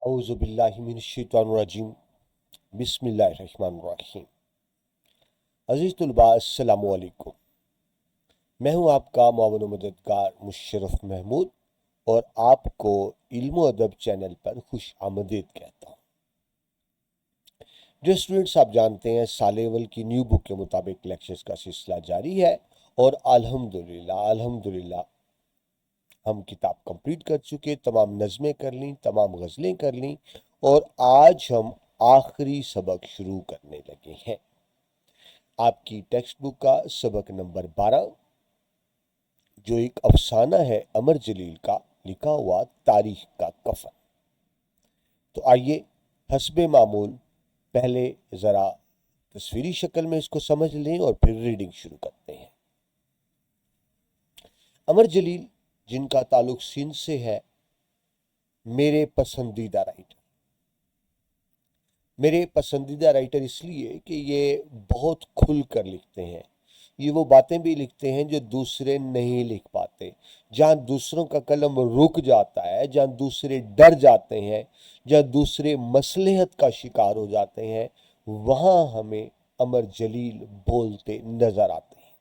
اعوذ باللہ من الشیطان الرجیم بسم اللہ الرحمن الرحیم۔ عزیز طلباء السلام علیکم، میں ہوں آپ کا معاون و مددگار مشرف محمود اور آپ کو علم و ادب چینل پر خوش آمدید کہتا ہوں۔ جو اسٹوڈنٹس آپ جانتے ہیں سال اول کی نیو بک کے مطابق لیکچرز کا سلسلہ جاری ہے اور الحمدللہ ہم کتاب کمپلیٹ کر چکے، تمام نظمیں کر لیں، تمام غزلیں کر لیں اور آج ہم آخری سبق شروع کرنے لگے ہیں۔ آپ کی ٹیکسٹ بک کا سبق نمبر 12 جو ایک افسانہ ہے امر جلیل کا لکھا ہوا تاریخ کا کفن۔ تو آئیے حسب معمول پہلے ذرا تصویری شکل میں اس کو سمجھ لیں اور پھر ریڈنگ شروع کرتے ہیں۔ امر جلیل جن کا تعلق سندھ سے ہے، میرے پسندیدہ رائٹر اس لیے کہ یہ بہت کھل کر لکھتے ہیں۔ یہ وہ باتیں بھی لکھتے ہیں جو دوسرے نہیں لکھ پاتے۔ جہاں دوسروں کا قلم رک جاتا ہے، جہاں دوسرے ڈر جاتے ہیں، جہاں دوسرے مصلحت کا شکار ہو جاتے ہیں، وہاں ہمیں امر جلیل بولتے نظر آتے ہیں۔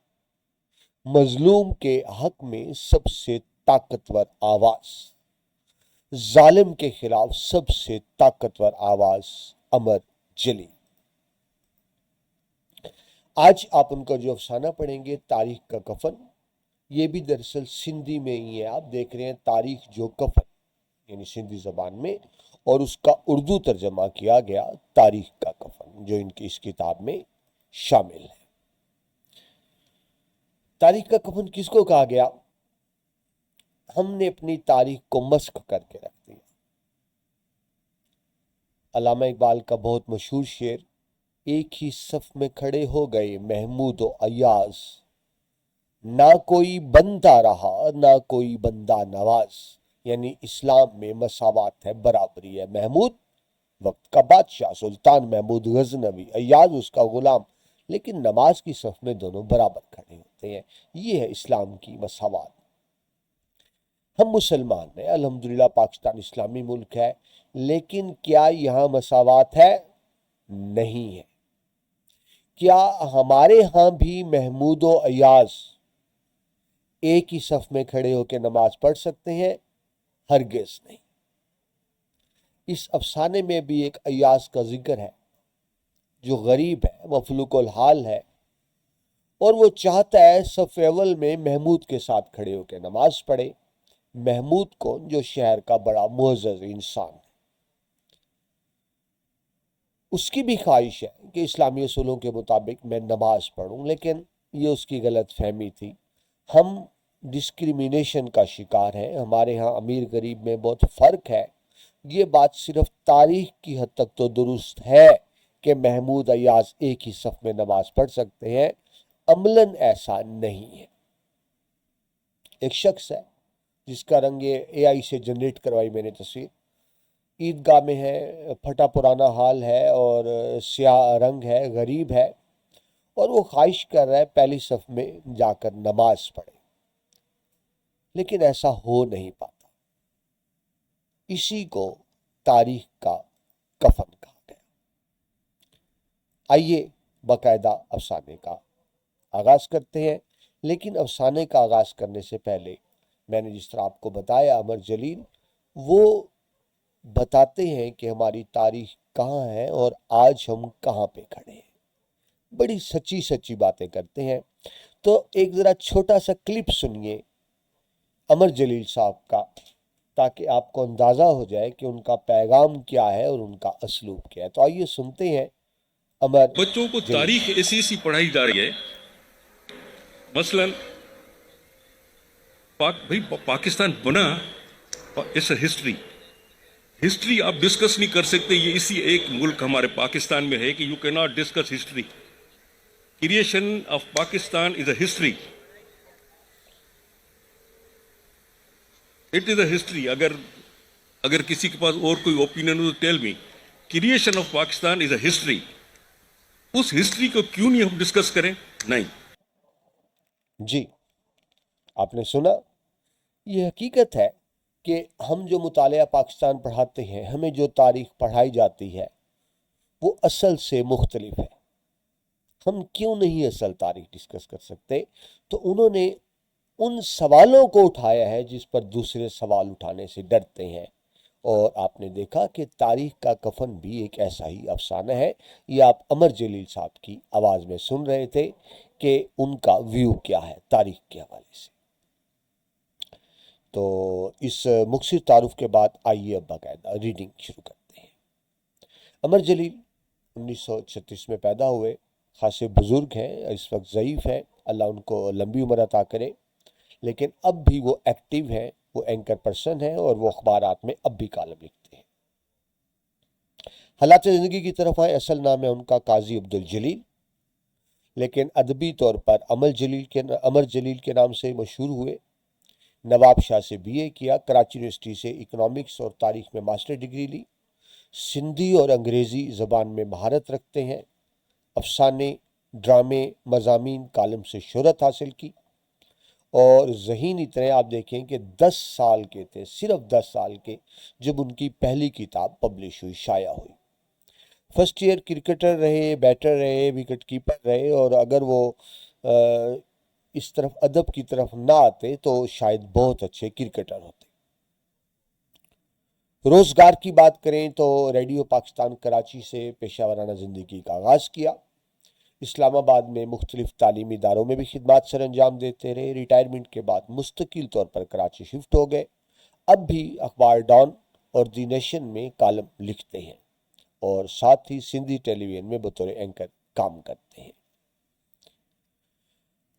مظلوم کے حق میں سب سے طاقتور آواز، ظالم کے خلاف سب سے طاقتور آواز امر جلیل۔ آج آپ ان کا جو افسانہ پڑھیں گے تاریخ کا کفن، یہ بھی دراصل سندھی میں ہی ہے۔ آپ دیکھ رہے ہیں تاریخ جو کفن یعنی سندھی زبان میں، اور اس کا اردو ترجمہ کیا گیا تاریخ کا کفن جو ان کی اس کتاب میں شامل ہے۔ تاریخ کا کفن کس کو کہا گیا؟ ہم نے اپنی تاریخ کو مسخ کر کے رکھ دیا۔ علامہ اقبال کا بہت مشہور شعر، ایک ہی صف میں کھڑے ہو گئے محمود و ایاز، نہ کوئی بندہ رہا نہ کوئی بندہ نواز، یعنی اسلام میں مساوات ہے، برابری ہے۔ محمود وقت کا بادشاہ سلطان محمود غزنوی، ایاز اس کا غلام، لیکن نماز کی صف میں دونوں برابر کھڑے ہوتے ہیں۔ یہ ہے اسلام کی مساوات۔ ہم مسلمان ہیں، الحمدللہ پاکستان اسلامی ملک ہے، لیکن کیا یہاں مساوات ہے؟ نہیں ہے۔ کیا ہمارے ہاں بھی محمود و ایاز ایک ہی صف میں کھڑے ہو کے نماز پڑھ سکتے ہیں؟ ہرگز نہیں۔ اس افسانے میں بھی ایک ایاز کا ذکر ہے جو غریب ہے، مفلوق الحال ہے، اور وہ چاہتا ہے صف اول میں محمود کے ساتھ کھڑے ہو کے نماز پڑھے۔ محمود کون؟ جو شہر کا بڑا معزز انسان ہے۔ اس کی بھی خواہش ہے کہ اسلامی اصولوں کے مطابق میں نماز پڑھوں، لیکن یہ اس کی غلط فہمی تھی۔ ہم ڈسکریمنیشن کا شکار ہیں، ہمارے ہاں امیر غریب میں بہت فرق ہے۔ یہ بات صرف تاریخ کی حد تک تو درست ہے کہ محمود ایاز ایک ہی صف میں نماز پڑھ سکتے ہیں، عملاً ایسا نہیں ہے۔ ایک شخص ہے جس کا رنگ اے آئی سے جنریٹ کروائی میں نے تصویر، عیدگاہ میں ہے، پھٹا پرانا حال ہے اور سیاہ رنگ ہے، غریب ہے، اور وہ خواہش کر رہا ہے پہلی صف میں جا کر نماز پڑھے، لیکن ایسا ہو نہیں پاتا۔ اسی کو تاریخ کا کفن کہا گیا۔ آئیے باقاعدہ افسانے کا آغاز کرتے ہیں، لیکن افسانے کا آغاز کرنے سے پہلے میں نے جس طرح آپ کو بتایا، امر جلیل وہ بتاتے ہیں کہ ہماری تاریخ کہاں ہے اور آج ہم کہاں پہ کھڑے ہیں۔ بڑی سچی سچی باتیں کرتے ہیں۔ تو ایک ذرا چھوٹا سا کلپ سنیے امر جلیل صاحب کا، تاکہ آپ کو اندازہ ہو جائے کہ ان کا پیغام کیا ہے اور ان کا اسلوب کیا ہے۔ تو آئیے سنتے ہیں امر بچوں کو جلیل تاریخ ایسی پڑھائی جا رہی ہے، مثلاً پاکستان بنا، اٹس اے ہسٹری آپ ڈسکس نہیں کر سکتے۔ یہ اسی ایک ملک ہمارے پاکستان میں ہے کہ یو کی not discuss history. Creation of Pakistan is a history, it is a history. اگر کسی کے پاس اور کوئی اوپینین ہو تو tell me. Creation of Pakistan is a history. اس ہسٹری کو کیوں نہیں ہم ڈسکس کریں؟ نہیں۔ جی، آپ نے سنا، یہ حقیقت ہے کہ ہم جو مطالعہ پاکستان پڑھاتے ہیں، ہمیں جو تاریخ پڑھائی جاتی ہے وہ اصل سے مختلف ہے۔ ہم کیوں نہیں اصل تاریخ ڈسکس کر سکتے؟ تو انہوں نے ان سوالوں کو اٹھایا ہے جس پر دوسرے سوال اٹھانے سے ڈرتے ہیں، اور آپ نے دیکھا کہ تاریخ کا کفن بھی ایک ایسا ہی افسانہ ہے۔ یہ آپ امر جلیل صاحب کی آواز میں سن رہے تھے کہ ان کا ویو کیا ہے تاریخ کے حوالے سے۔ تو اس مختصر تعارف کے بعد آئیے اب باقاعدہ ریڈنگ شروع کرتے ہیں۔ امر جلیل 1936 میں پیدا ہوئے، خاصے بزرگ ہیں، اس وقت ضعیف ہیں، اللہ ان کو لمبی عمر عطا کرے، لیکن اب بھی وہ ایکٹیو ہیں، وہ اینکر پرسن ہیں اور وہ اخبارات میں اب بھی کالم لکھتے ہیں۔ حالات زندگی کی طرف آئے، اصل نام ہے ان کا قاضی عبدالجلیل، لیکن ادبی طور پر امر جلیل کے نام سے مشہور ہوئے۔ نواب شاہ سے بی اے کیا، کراچی یونیورسٹی سے اکنامکس اور تاریخ میں ماسٹر ڈگری لی، سندھی اور انگریزی زبان میں مہارت رکھتے ہیں، افسانے، ڈرامے، مضامین، کالم سے شہرت حاصل کی، اور ذہین اتنے آپ دیکھیں کہ 10 سال کے تھے، صرف 10 سال کے، جب ان کی پہلی کتاب پبلش ہوئی، شائع ہوئی۔ فرسٹ ایئر کرکٹر رہے، بیٹر رہے، وکٹ کیپر رہے، اور اگر وہ اس طرف ادب کی طرف نہ آتے تو شاید بہت اچھے کرکٹر ہوتے۔ روزگار کی بات کریں تو ریڈیو پاکستان کراچی سے پیشہ ورانہ زندگی کا آغاز کیا، اسلام آباد میں مختلف تعلیمی اداروں میں بھی خدمات سر انجام دیتے رہے۔ ریٹائرمنٹ کے بعد مستقل طور پر کراچی شفٹ ہو گئے، اب بھی اخبار ڈان اور دی نیشن میں کالم لکھتے ہیں، اور ساتھ ہی سندھی ٹیلی ویژن میں بطور اینکر کام کرتے ہیں۔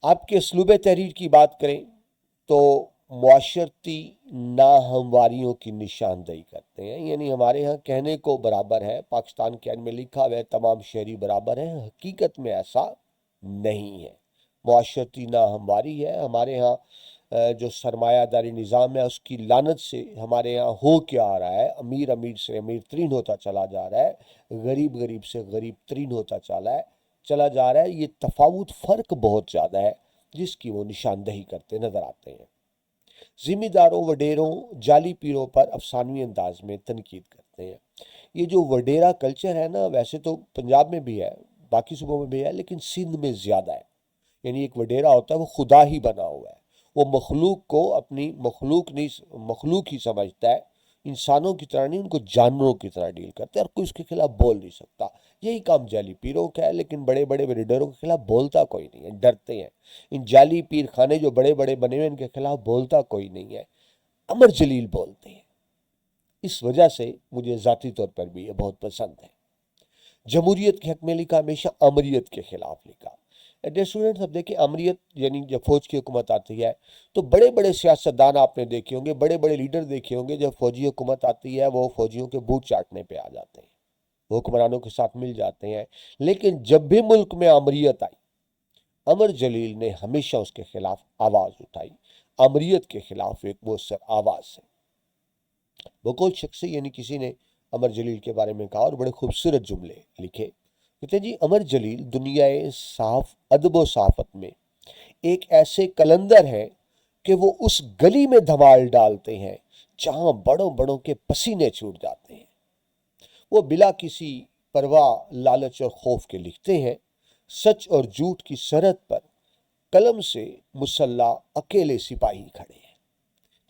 آپ کے اسلوب تحریر کی بات کریں تو معاشرتی ناہمواریوں کی نشاندہی کرتے ہیں، یعنی ہمارے ہاں کہنے کو برابر ہے، پاکستان کے آئین میں لکھا ہوا ہے تمام شہری برابر ہیں، حقیقت میں ایسا نہیں ہے۔ معاشرتی ناہمواری ہے ہمارے ہاں، جو سرمایہ داری نظام ہے اس کی لعنت سے ہمارے ہاں ہو کیا آ رہا ہے، امیر امیر سے امیر ترین ہوتا چلا جا رہا ہے، غریب غریب سے غریب ترین ہوتا چلا جا رہا ہے۔ یہ تفاوت، فرق بہت زیادہ ہے جس کی وہ نشاندہی کرتے نظر آتے ہیں۔ ذمہ داروں، وڈیروں، جعلی پیروں پر افسانوی انداز میں تنقید کرتے ہیں۔ یہ جو وڈیرا کلچر ہے نا، ویسے تو پنجاب میں بھی ہے، باقی صوبوں میں بھی ہے، لیکن سندھ میں زیادہ ہے۔ یعنی ایک وڈیرا ہوتا ہے وہ خدا ہی بنا ہوا ہے، وہ مخلوق کو اپنی مخلوق ہی سمجھتا ہے، انسانوں کی طرح نہیں، ان کو جانوروں کی طرح ڈیل کرتا ہے، اور کوئی اس کے خلاف بول نہیں سکتا۔ یہی کام جعلی پیروں کا ہے، لیکن بڑے بڑے وڈیروں کے خلاف بولتا کوئی نہیں ہے، ڈرتے ہیں۔ ان جعلی پیر خانے جو بڑے بڑے بنے ہوئے ان کے خلاف بولتا کوئی نہیں ہے، امر جلیل بولتے ہیں۔ اس وجہ سے مجھے ذاتی طور پر بھی یہ بہت پسند ہے۔ جمہوریت کے حق میں لکھا، ہمیشہ امریت کے خلاف لکھا۔ ڈیئر اسٹوڈنٹس، اب دیکھیں امریت یعنی جب فوج کی حکومت آتی ہے تو بڑے بڑے سیاستدان آپ نے دیکھے ہوں گے، بڑے بڑے لیڈر دیکھے ہوں گے، جب فوجی حکومت آتی ہے وہ فوجیوں کے بوٹ چاٹنے پہ آ جاتے ہیں، وہ حکمرانوں کے ساتھ مل جاتے ہیں۔ لیکن جب بھی ملک میں امریت آئی، امر جلیل نے ہمیشہ اس کے خلاف آواز اٹھائی۔ امریت کے خلاف ایک مؤثر آواز ہے۔ بقول شخص، یعنی کسی نے امر جلیل کے بارے میں کہا اور بڑے خوبصورت جملے لکھے، کہتے ہیں جی امر جلیل دنیائے ادب و صحافت میں ایک ایسے کلندر ہیں کہ وہ اس گلی میں دھمال ڈالتے ہیں جہاں بڑوں بڑوں کے پسینے چھوٹ جاتے ہیں۔ وہ بلا کسی پرواہ، لالچ اور خوف کے لکھتے ہیں، سچ اور جھوٹ کی سرحد پر قلم سے مسلح اکیلے سپاہی کھڑے ہیں۔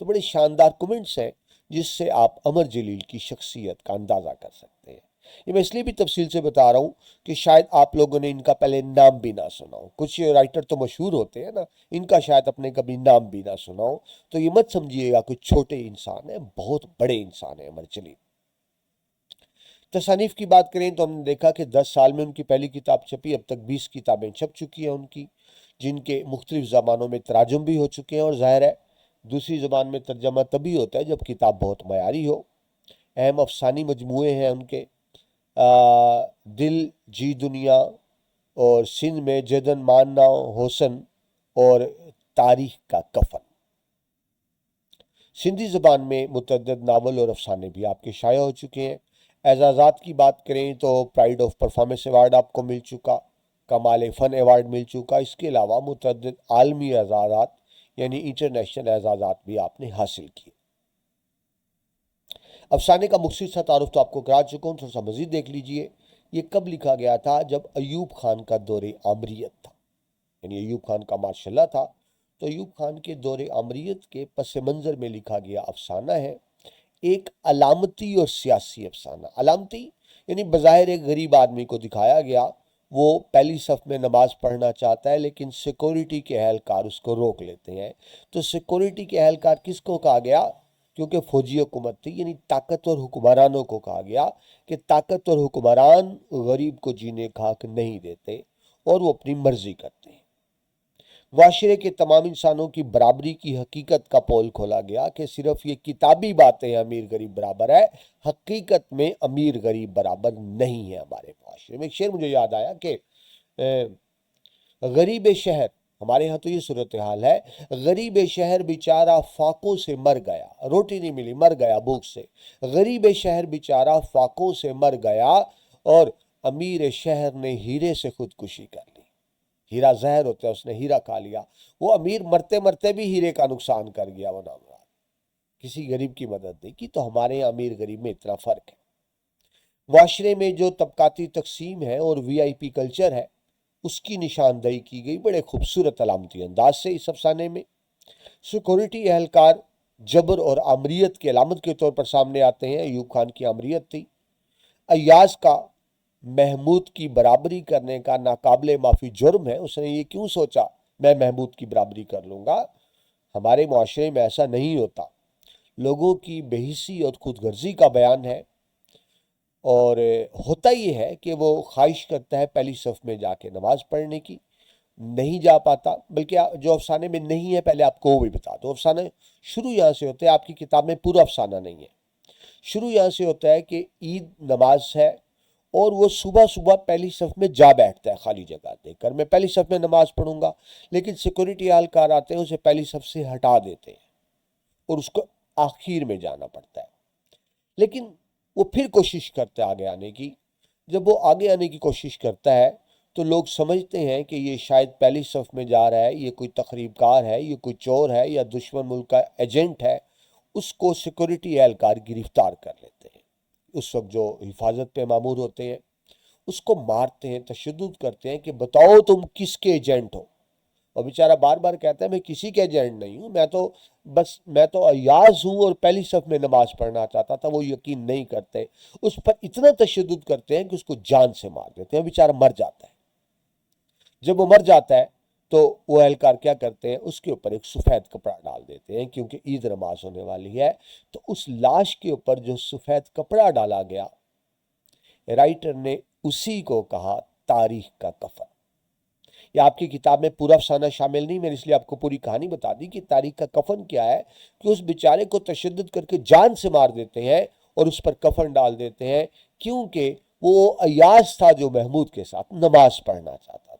تو بڑے شاندار کمنٹس ہیں جس سے آپ امر جلیل کی شخصیت کا اندازہ کر سکتے ہیں۔ یہ میں اس لیے بھی تفصیل سے بتا رہا ہوں کہ شاید آپ لوگوں نے ان کا پہلے نام بھی نہ سنا ہو، کچھ رائٹر تو مشہور ہوتے ہیں نا، ان کا شاید اپنے کبھی نام بھی نہ سنا ہو، تو یہ مت سمجھیے گا کچھ چھوٹے انسان ہیں، بہت بڑے انسان ہیں امر جلیل۔ تصانیف کی بات کریں تو ہم نے دیکھا کہ 10 سال میں ان کی پہلی کتاب چھپی، اب تک 20 کتابیں چھپ چکی ہیں ان کی، جن کے مختلف زبانوں میں تراجم بھی ہو چکے ہیں، اور ظاہر ہے دوسری زبان میں ترجمہ تبھی ہوتا ہے جب کتاب بہت معیاری ہو۔ اہم افسانی مجموعے ہیں ان کے، دل جی دنیا، اور سندھ میں جدن ماننا حسن، اور تاریخ کا کفن۔ سندھی زبان میں متعدد ناول اور افسانے بھی آپ کے شائع ہو چکے ہیں۔ اعزازات کی بات کریں تو پرائڈ آف پرفارمنس ایوارڈ آپ کو مل چکا، کمال فن ایوارڈ مل چکا، اس کے علاوہ متعدد عالمی اعزازات یعنی انٹرنیشنل اعزازات بھی آپ نے حاصل کیے۔ افسانے کا مختصر سا تعارف تو آپ کو کرا چکا ہوں، تھوڑا سا مزید دیکھ لیجئے۔ یہ کب لکھا گیا تھا؟ جب ایوب خان کا دور آمریت تھا، یعنی ایوب خان کا ماشاء اللہ تھا، تو ایوب خان کے دور آمریت کے پس منظر میں لکھا گیا افسانہ ہے، ایک علامتی اور سیاسی افسانہ۔ علامتی یعنی بظاہر ایک غریب آدمی کو دکھایا گیا، وہ پہلی صف میں نماز پڑھنا چاہتا ہے لیکن سیکورٹی کے اہلکار اس کو روک لیتے ہیں۔ تو سیکورٹی کے اہلکار کس کو کہا گیا؟ کیونکہ فوجی حکومت تھی، یعنی طاقتور حکمرانوں کو کہا گیا کہ طاقتور حکمران غریب کو جینے کا حق نہیں دیتے اور وہ اپنی مرضی کرتے ہیں۔ معاشرے کے تمام انسانوں کی برابری کی حقیقت کا پول کھولا گیا کہ صرف یہ کتابی باتیں امیر غریب برابر ہے، حقیقت میں امیر غریب برابر نہیں ہے ہمارے معاشرے میں۔ ایک شعر مجھے یاد آیا کہ غریب شہر، ہمارے ہاں تو یہ صورتحال ہے، غریب شہر بیچارہ فاقوں سے مر گیا، روٹی نہیں ملی، مر گیا بھوک سے۔ غریب شہر بیچارہ فاقوں سے مر گیا اور امیر شہر نے ہیرے سے خودکشی کر لی۔ ہیرا زہر ہوتا ہے، اس نے ہیرا کھا لیا۔ وہ امیر مرتے مرتے بھی ہیرے کا نقصان کر گیا، وہ نام، کسی غریب کی مدد نہیں کی۔ تو ہمارے یہاں امیر غریب میں اتنا فرق ہے۔ معاشرے میں جو طبقاتی تقسیم ہے اور وی آئی پی کلچر ہے، اس کی نشاندہی کی گئی بڑے خوبصورت علامتی انداز سے اس افسانے میں۔ سیکورٹی اہلکار جبر اور آمریت کی علامت کے طور پر سامنے آتے ہیں۔ ایوب خان کی آمریت تھی۔ ایاز کا محمود کی برابری کرنے کا ناقابل معافی جرم ہے۔ اس نے یہ کیوں سوچا میں محمود کی برابری کر لوں گا؟ ہمارے معاشرے میں ایسا نہیں ہوتا۔ لوگوں کی بے حسی اور خود غرضی کا بیان ہے، اور ہوتا یہ ہے کہ وہ خواہش کرتا ہے پہلی صف میں جا کے نماز پڑھنے کی، نہیں جا پاتا۔ بلکہ جو افسانے میں نہیں ہے پہلے آپ کو وہ بھی بتا دو۔ افسانے شروع یہاں سے ہوتے ہیں، آپ کی کتاب میں پورا افسانہ نہیں ہے۔ شروع یہاں سے ہوتا ہے کہ عید نماز ہے اور وہ صبح صبح پہلی صف میں جا بیٹھتا ہے خالی جگہ دیکھ کر، میں پہلی صف میں نماز پڑھوں گا، لیکن سیکورٹی اہلکار آتے ہیں، اسے پہلی صف سے ہٹا دیتے ہیں اور اس کو آخر میں جانا پڑتا ہے۔ لیکن وہ پھر کوشش کرتا ہے آگے آنے کی۔ جب وہ آگے آنے کی کوشش کرتا ہے تو لوگ سمجھتے ہیں کہ یہ شاید پہلی صف میں جا رہا ہے، یہ کوئی تخریب کار ہے، یہ کوئی چور ہے یا دشمن ملک کا ایجنٹ ہے۔ اس کو سیکورٹی اہلکار گرفتار کر لیتے ہیں۔ اس وقت جو حفاظت پہ مامور ہوتے ہیں اس کو مارتے ہیں، تشدد کرتے ہیں کہ بتاؤ تم کس کے ایجنٹ ہو، اور بیچارہ بار بار کہتا ہے میں کسی کے ایجنٹ نہیں ہوں، میں تو ایاز ہوں اور پہلی صف میں نماز پڑھنا چاہتا تھا۔ وہ یقین نہیں کرتے، اس پر اتنا تشدد کرتے ہیں کہ اس کو جان سے مار دیتے ہیں، بیچارہ مر جاتا ہے۔ جب وہ مر جاتا ہے تو وہ اہلکار کیا کرتے ہیں، اس کے اوپر ایک سفید کپڑا ڈال دیتے ہیں کیونکہ عید نماز ہونے والی ہے۔ تو اس لاش کے اوپر جو سفید کپڑا ڈالا گیا، رائٹر نے اسی کو کہا تاریخ کا کفن۔ یہ آپ کی کتاب میں پورا افسانہ شامل نہیں، میں نے اس لیے آپ کو پوری کہانی بتا دی کہ تاریخ کا کفن کیا ہے، کہ اس بیچارے کو تشدد کر کے جان سے مار دیتے ہیں اور اس پر کفن ڈال دیتے ہیں، کیونکہ وہ ایاز تھا جو محمود کے ساتھ نماز پڑھنا چاہتا تھا۔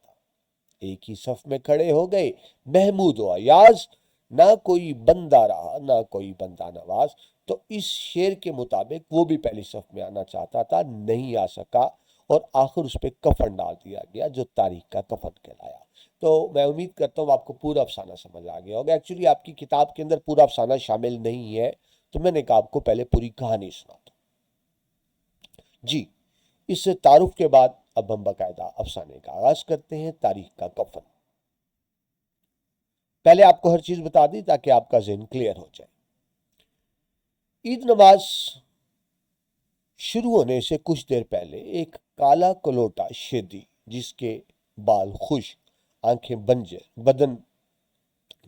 ایک ہی صف میں کھڑے ہو گئے محمود و ایاز، نہ کوئی بندہ رہا نہ کوئی بندہ نواز۔ تو اس شعر کے مطابق وہ بھی پہلی صف میں آنا چاہتا تھا، نہیں آ سکا، اور آخر اس پہ کفن ڈال دیا گیا جو تاریخ کا کفن کہلایا۔ تو میں امید کرتا ہوں آپ کو پورا افسانہ سمجھ آ گیا ہوگا۔ ایکچولی آپ کی کتاب کے اندر پورا افسانہ شامل نہیں ہے، تو میں نے کہا آپ کو پہلے پوری کہانی سنا دوں۔ جی، اس سے تعارف کے بعد اب ہم باقاعدہ افسانے کا آغاز کرتے ہیں، تاریخ کا کفن۔ پہلے آپ کو ہر چیز بتا دی تاکہ آپ کا ذہن کلیئر ہو جائے۔ عید نماز شروع ہونے سے کچھ دیر پہلے ایک کالا کلوٹا شیدی، جس کے بال خشک، آنکھیں بنجر، بدن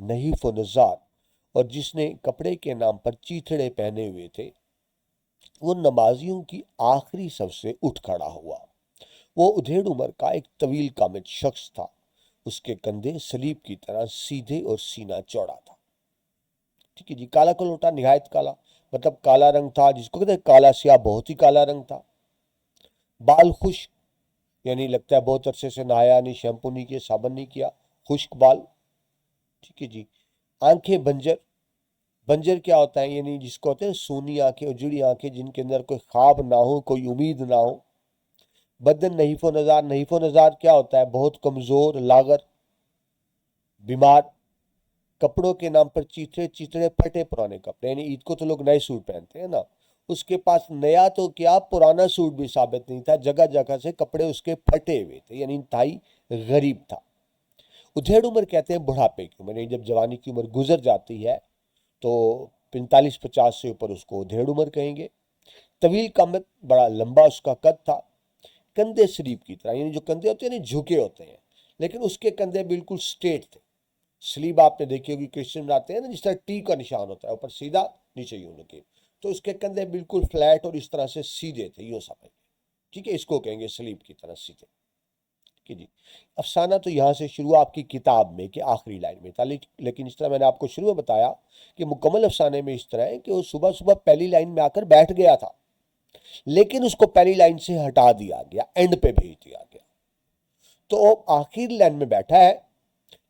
نحیف و نزار، اور جس نے کپڑے کے نام پر چیتھڑے پہنے ہوئے تھے، وہ نمازیوں کی آخری صف سے اٹھ کھڑا ہوا۔ وہ ادھیڑ عمر کا ایک طویل قامت شخص تھا۔ اس کے کندھے سلیب کی طرح سیدھے اور سینہ چوڑا تھا۔ ٹھیک ہے جی، کالا کلوٹا، نہایت کالا، مطلب کالا رنگ تھا، جس کو کہتے ہیں کالا سیاہ، بہت ہی کالا رنگ تھا۔ بال خشک، یعنی لگتا ہے بہت عرصے سے نہایا نہیں، شیمپو نہیں کیا، صابن نہیں کیا، خشک بال۔ ٹھیک ہے جی، آنکھیں بنجر۔ بنجر کیا ہوتا ہے؟ یعنی جس کو ہوتے ہیں سونی آنکھیں، اجڑی آنکھیں، جن کے اندر کوئی خواب نہ ہو، کوئی امید نہ ہو۔ بدن نحیف و نزار۔ نحیف و نزار کیا ہوتا ہے؟ بہت کمزور، لاغر، بیمار۔ کپڑوں کے نام پر چیتھڑے، چیتھڑے پھٹے پرانے کپڑے، یعنی عید کو تو لوگ نئے سوٹ پہنتے ہیں نا، اس کے پاس نیا تو کیا پرانا سوٹ بھی ثابت نہیں تھا، جگہ جگہ سے کپڑے اس کے پھٹے ہوئے تھے، یعنی انتہائی غریب تھا۔ ادھیڑ عمر کہتے ہیں بڑھاپے کی عمر، یعنی جب جوانی کی عمر گزر جاتی ہے تو 45-50 سے اوپر اس کو ادھیڑ عمر کہیں گے۔ طویل قامت، بڑا لمبا اس کا قد تھا، کندھے سلیب کی طرح، یعنی جو کندھے ہوتے ہیں نا جھکے ہوتے ہیں، لیکن اس کے کندھے بالکل سٹریٹ تھے۔ سلیب آپ نے دیکھی ہوگی کرسچن بناتے ہیں نا، جس طرح ٹی کا نشان ہوتا ہے، اوپر سیدھا نیچے یوں لگے، تو اس کے کندھے بالکل فلیٹ اور اس طرح سے سیدھے تھے، یوں سمجھ، ٹھیک ہے، اس کو کہیں گے سلیب کی طرح سیدھے۔ کہ جی افسانہ تو یہاں سے شروع آپ کی کتاب میں کہ آخری لائن میں تھا، لیکن اس طرح میں نے آپ کو شروع میں بتایا کہ مکمل افسانے میں اس طرح ہے کہ وہ صبح صبح پہلی لائن میں آ کر بیٹھ گیا تھا، لیکن اس کو پہلی لائن سے ہٹا دیا گیا، اینڈ پہ بھیج دیا گیا، تو وہ آخری لائن میں بیٹھا ہے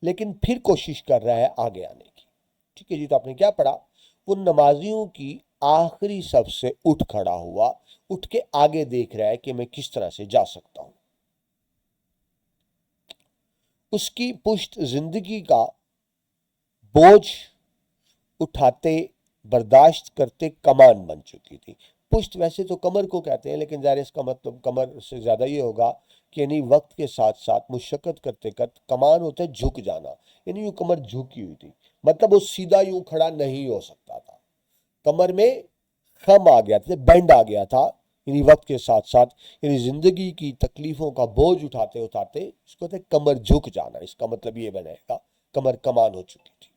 لیکن پھر کوشش کر رہا ہے آگے آنے کی۔ ٹھیک ہے جی، تو آپ نے کیا پڑھا؟ وہ نمازیوں کی آخری صف سے اٹھ کھڑا ہوا، اٹھ کے آگے دیکھ رہا ہے کہ میں کس طرح سے جا سکتا ہوں۔ اس کی پشت زندگی کا بوجھ اٹھاتے برداشت کرتے کمان بن چکی تھی۔ پشت ویسے تو کمر کو کہتے ہیں، لیکن ظاہر اس کا مطلب کمر سے زیادہ یہ ہوگا کہ یعنی وقت کے ساتھ ساتھ مشقت کرتے کرتے، کمان ہوتا ہے جھک جانا، یعنی یوں کمر جھکی ہوئی تھی، مطلب وہ سیدھا یوں کھڑا نہیں ہو سکتا تھا، کمر میں خم آ گیا تھا، بینڈ آ گیا تھا، یعنی وقت کے ساتھ ساتھ، یعنی زندگی کی تکلیفوں کا بوجھ اٹھاتے اٹھاتے اس کو کہتے ہیں کمر جھک جانا، اس کا مطلب یہ بنے گا کمر کمان ہو چکی تھی۔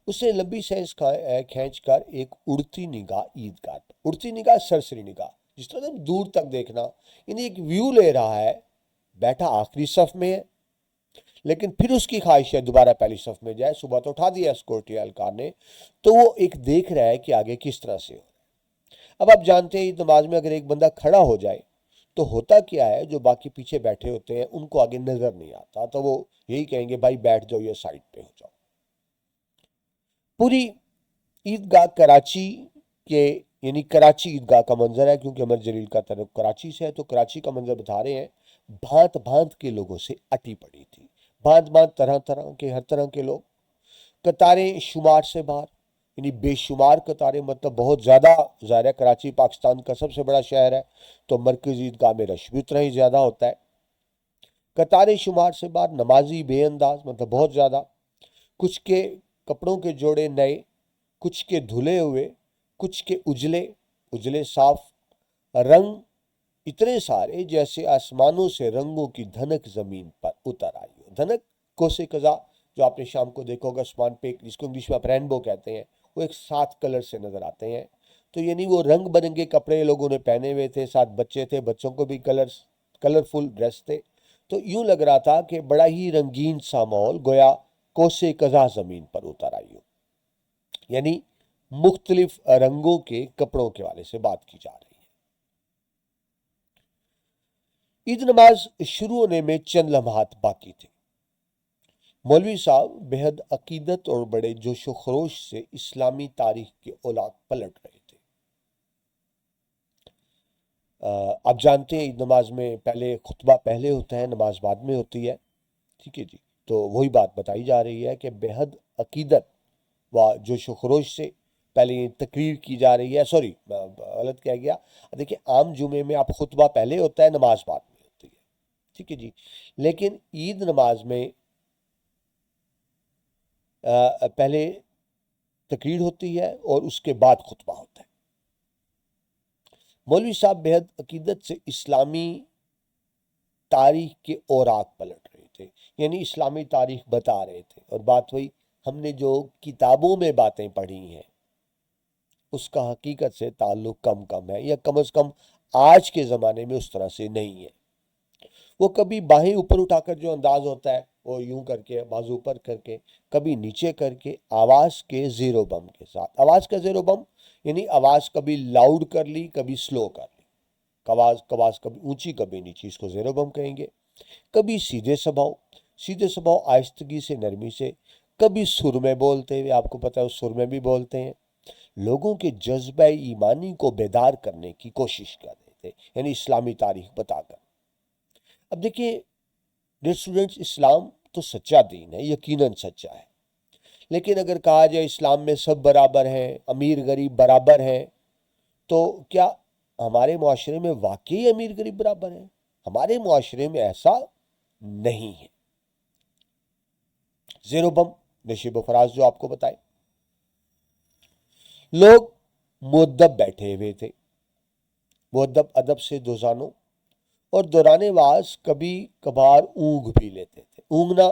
اس نے لمبی سینس کھینچ کر ایک اڑتی نگاہ عیدگاہ، اڑتی نگاہ سرسری نگاہ، جس طرح دور تک دیکھنا، یعنی ایک ویو لے رہا ہے، بیٹھا آخری صف میں ہے، لیکن پھر اس کی خواہش ہے دوبارہ پہلی صف میں جائے، صبح تو اٹھا دیا سیکورٹی اہلکار نے، تو وہ ایک دیکھ رہا ہے کہ آگے کس طرح سے ہو۔ اب آپ جانتے ہیں نماز میں اگر ایک بندہ کھڑا ہو جائے تو ہوتا کیا ہے، جو باقی پیچھے بیٹھے ہوتے ہیں ان کو آگے نظر نہیں آتا، تو وہ یہی کہیں گے بھائی بیٹھ جاؤ یا سائڈ پہ ہو جاؤ۔ پوری عیدگاہ کراچی کے، یعنی کراچی عیدگاہ کا منظر ہے، کیونکہ عمر جلیل کا تعلق کراچی سے ہے تو کراچی کا منظر بتا رہے ہیں۔ بھانت بھانت کے لوگوں سے اٹی پڑی تھی، بھانت بھانت، طرح طرح کے، ہر طرح کے لوگ، قطاریں شمار سے باہر، یعنی بے شمار قطاریں، مطلب بہت زیادہ، ظاہر ہے کراچی پاکستان کا سب سے بڑا شہر ہے تو مرکزی عیدگاہ میں رش بھی اتنا ہی زیادہ ہوتا ہے۔ قطاریں شمار سے باہر، نمازی بے انداز، مطلب بہت زیادہ، کچھ کے کپڑوں کے جوڑے نئے، کچھ کے دھلے ہوئے، کچھ کے اجلے صاف، رنگ اتنے سارے جیسے آسمانوں سے رنگوں کی دھنک زمین پر اتر آئی ہو۔ دھنک کوسے قزا، جو آپ نے شام کو دیکھا ہوگا آسمان پہ، جس کو انگلش میں آپ رینبو کہتے ہیں، وہ ایک 7 کلر سے نظر آتے ہیں، تو یعنی وہ رنگ برنگے کپڑے لوگوں نے پہنے ہوئے تھے، 7 بچے تھے، بچوں کو بھی کلرفل ڈریس تھے، تو یوں لگ رہا تھا کہ بڑا ہی رنگین سا ماحول، گویا کوسے قزا زمین پر اتر آئی ہو، یعنی مختلف رنگوں کے کپڑوں کے والے سے بات کی جا رہی ہے۔ عید نماز شروع ہونے میں چند لمحات باقی تھے۔ مولوی صاحب بےحد عقیدت اور بڑے جوش و خروش سے اسلامی تاریخ کے اوراق پلٹ رہے تھے۔ آپ جانتے ہیں عید نماز میں پہلے خطبہ پہلے ہوتا ہے، نماز بعد میں ہوتی ہے، ٹھیک ہے جی، تو وہی بات بتائی جا رہی ہے کہ بےحد عقیدت و جوش و خروش سے پہلے یہ تقریر کی جا رہی ہے، سوری غلط کہہ گیا، دیکھیں عام جمعے میں آپ خطبہ پہلے ہوتا ہے، نماز بعد میں ہوتی ہے، ٹھیک ہے جی، لیکن عید نماز میں پہلے تقریر ہوتی ہے اور اس کے بعد خطبہ ہوتا ہے۔ مولوی صاحب بےحد عقیدت سے اسلامی تاریخ کے اوراق پلٹ رہے تھے، یعنی اسلامی تاریخ بتا رہے تھے، اور بات وہی ہم نے جو کتابوں میں باتیں پڑھی ہیں اس کا حقیقت سے تعلق کم ہے، یا کم از کم آج کے زمانے میں اس طرح سے نہیں ہے۔ وہ کبھی باہیں اوپر اٹھا کر جو انداز ہوتا ہے وہ یوں کر کے، بازو اوپر کر کے، کبھی نیچے کر کے، آواز کے زیر و بم کے ساتھ، آواز کا زیر و بم یعنی آواز کبھی لاؤڈ کر لی، کبھی سلو کر لی، آواز کبھی اونچی کبھی نیچی، اس کو زیر و بم کہیں گے۔ کبھی سیدھے سباؤ آہستگی سے، نرمی سے، کبھی سر میں بولتے ہوئے، آپ کو پتہ ہے اس سر میں بھی بولتے ہیں، لوگوں کے جذبہ ایمانی کو بیدار کرنے کی کوشش کر رہے تھے، یعنی اسلامی تاریخ بتا کر۔ اب دیکھیے ڈیئر اسٹوڈنٹس، اسلام تو سچا دین ہے، یقیناً سچا ہے، لیکن اگر کہا جائے اسلام میں سب برابر ہیں، امیر غریب برابر ہیں، تو کیا ہمارے معاشرے میں واقعی امیر غریب برابر ہے؟ ہمارے معاشرے میں ایسا نہیں ہے۔ زیرو بم نشیب و فراز جو آپ کو بتائے، لوگ مؤدب بیٹھے ہوئے تھے، مؤدب ادب سے دوزانوں، اور دوران واز کبھی کبھار اونگ بھی لیتے تھے۔ اونگنا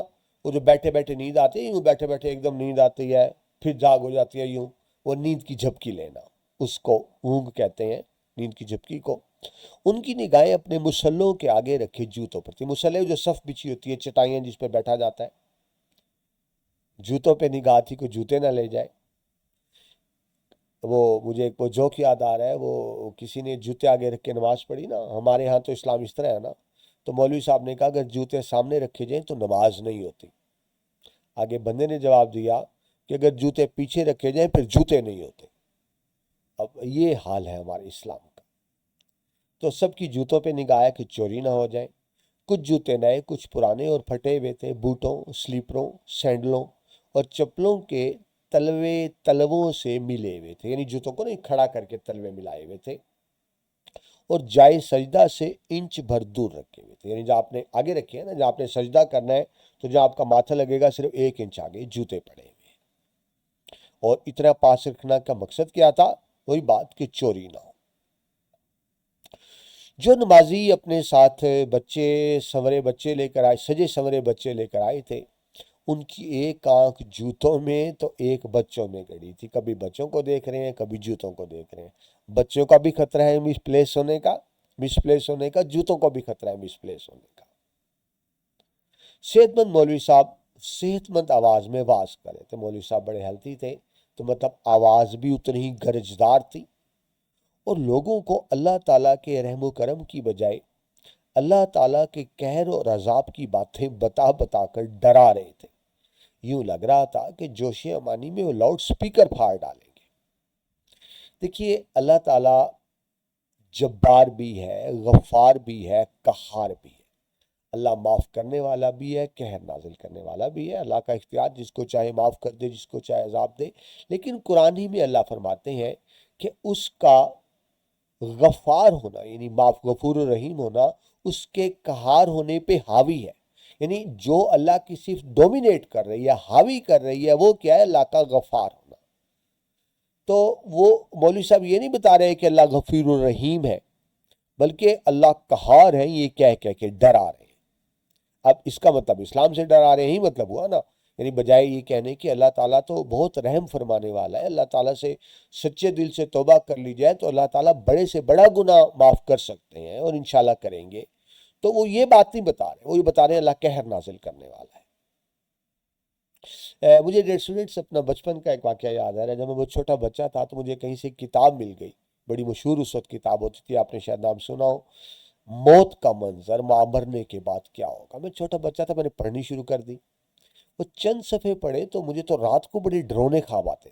وہ جو بیٹھے بیٹھے نیند آتی ہے، یوں بیٹھے بیٹھے ایک دم نیند آتی ہے پھر جاگ ہو جاتی ہے، یوں وہ نیند کی جھپکی لینا، اس کو اونگ کہتے ہیں، نیند کی جھپکی کو۔ ان کی نگاہیں اپنے مسلوں کے آگے رکھے جوتوں پر تھی۔ مسلح جو صف بچھی ہوتی ہے، چٹائیاں جس پہ بیٹھا جاتا ہے، جوتوں پہ نگاہ تھی، کوئی جوتے نہ لے جائے۔ وہ مجھے ایک وہ جوک یاد آ رہا ہے، وہ کسی نے جوتے آگے رکھ کے نماز پڑھی نا، ہمارے ہاں تو اسلام اس طرح ہے نا، تو مولوی صاحب نے کہا اگر جوتے سامنے رکھے جائیں تو نماز نہیں ہوتی۔ آگے بندے نے جواب دیا کہ اگر جوتے پیچھے رکھے جائیں پھر جوتے نہیں ہوتے۔ اب یہ حال ہے ہمارے اسلام کا۔ تو سب کی جوتوں پہ نگاہ ہے کہ چوری نہ ہو جائے۔ کچھ جوتے نئے، کچھ پرانے اور پھٹے ہوئے تھے، بوٹوں، سلیپروں، سینڈلوں اور چپلوں کے تلووں سے ملے ہوئے تھے، یعنی جوتوں کو نہیں کھڑا کر کے تلوے ملائے ہوئے تھے، اور جائے سجدہ سے انچ بھر دور رکھے ہوئے تھے، یعنی جہاں آپ نے آگے رکھے ہیں نا، جہاں آپ نے سجدہ کرنا ہے تو جہاں آپ کا ماتھا لگے گا صرف 1 انچ آگے جوتے پڑے ہوئے۔ اور اتنا پاس رکھنا کا مقصد کیا تھا؟ وہی بات کہ چوری نہ ہو۔ جو نمازی اپنے ساتھ بچے سنورے بچے لے کر آئے، سجے سنورے بچے لے کر آئے تھے، ان کی ایک آنکھ جوتوں میں تو ایک بچوں میں گڑی تھی۔ کبھی بچوں کو دیکھ رہے ہیں، کبھی جوتوں کو دیکھ رہے ہیں۔ بچوں کا بھی خطرہ ہے مس پلیس ہونے کا، جوتوں کو بھی خطرہ ہے مس پلیس ہونے کا۔ صحت مند مولوی صاحب صحت مند آواز میں واز کر رہے تھے۔ مولوی صاحب بڑے ہیلتھی تھے، تو مطلب آواز بھی اتنی ہی گرجدار تھی، اور لوگوں کو اللہ تعالیٰ کے رحم و کرم کی بجائے اللہ تعالیٰ کے قہر اور عذاب کی باتیں بتا بتا کر ڈرا رہے تھے۔ یوں لگ رہا تھا کہ جوش امانی میں وہ لاؤڈ سپیکر پھاڑ ڈالیں گے۔ دیکھیے، اللہ تعالیٰ جبار بھی ہے، غفار بھی ہے، قہار بھی ہے۔ اللہ معاف کرنے والا بھی ہے، قہر نازل کرنے والا بھی ہے۔ اللہ کا اختیار، جس کو چاہے معاف کر دے، جس کو چاہے عذاب دے۔ لیکن قرآن ہی میں اللہ فرماتے ہیں کہ اس کا غفار ہونا، یعنی معاف، غفور الرحیم ہونا، اس کے قہار ہونے پہ حاوی ہے۔ یعنی جو اللہ کی صرف ڈومینیٹ کر رہی ہے، حاوی کر رہی ہے، وہ کیا ہے؟ اللہ کا غفار ہونا۔ تو وہ مولوی صاحب یہ نہیں بتا رہے کہ اللہ غفور الرحیم ہے، بلکہ اللہ قہار ہے، یہ کہہ کے ڈرا رہے ہیں۔ اب اس کا مطلب اسلام سے ڈرا رہے ہیں ہی مطلب ہوا نا، یعنی بجائے یہ کہنے کہ اللہ تعالیٰ تو بہت رحم فرمانے والا ہے، اللہ تعالیٰ سے سچے دل سے توبہ کر لی جائے تو اللہ تعالیٰ بڑے سے بڑا گناہ معاف کر سکتے ہیں، اور انشاءاللہ کریں گے۔ تو وہ یہ بات نہیں بتا رہے، وہ یہ بتا رہے ہیں اللہ قہر نازل کرنے والا ہے۔ مجھے ڈیئر اسٹوڈنٹس اپنا بچپن کا ایک واقعہ یاد آ رہا ہے۔ جب میں بہت چھوٹا بچہ تھا تو مجھے کہیں سے ایک کتاب مل گئی، بڑی مشہور اس وقت کتاب ہوتی تھی، آپ نے شاید نام سنا ہو، موت کا منظر، ماں مرنے کے بعد کیا ہوگا۔ میں چھوٹا بچہ تھا، میں نے پڑھنی شروع کر دی۔ وہ چند صفحے پڑھے تو مجھے تو رات کو بڑے ڈرونے خواب آتے۔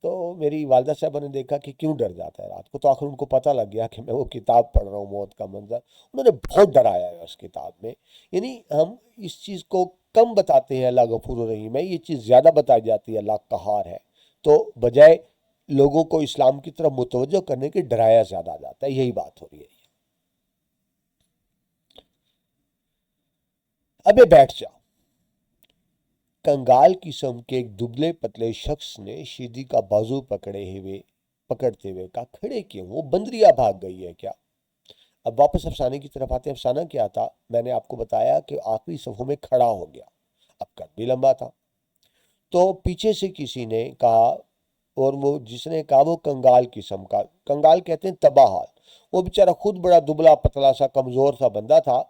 تو میری والدہ صاحبہ نے دیکھا کہ کیوں ڈر جاتا ہے رات کو، تو آخر ان کو پتہ لگ گیا کہ میں وہ کتاب پڑھ رہا ہوں، موت کا منظر۔ انہوں نے بہت ڈرایا ہے اس کتاب میں۔ یعنی ہم اس چیز کو کم بتاتے ہیں اللہ غفور الرحیم ہے، یہ چیز زیادہ بتائی جاتی ہے اللہ قہار ہے، تو بجائے لوگوں کو اسلام کی طرف متوجہ کرنے کے ڈرایا زیادہ جاتا ہے۔ یہی بات ہو رہی ہے۔ ابے بیٹھ جا، کنگال قسم کے ایک دبلے پتلے شخص نے شیدی کا بازو پکڑتے ہوئے کہا، کھڑے کیوں؟ وہ بندریا بھاگ گئی ہے کیا؟ اب واپس افسانے کی طرف آتے ہیں۔ افسانہ کیا تھا؟ میں نے آپ کو بتایا کہ آخری صفوں میں کھڑا ہو گیا، اب قد بھی لمبا تھا، تو پیچھے سے کسی نے کہا، اور وہ جس نے کہا وہ کنگال قسم کا، کنگال کہتے ہیں تباہ حال، وہ بیچارہ خود بڑا دبلا پتلا سا کمزور سا بندہ تھا،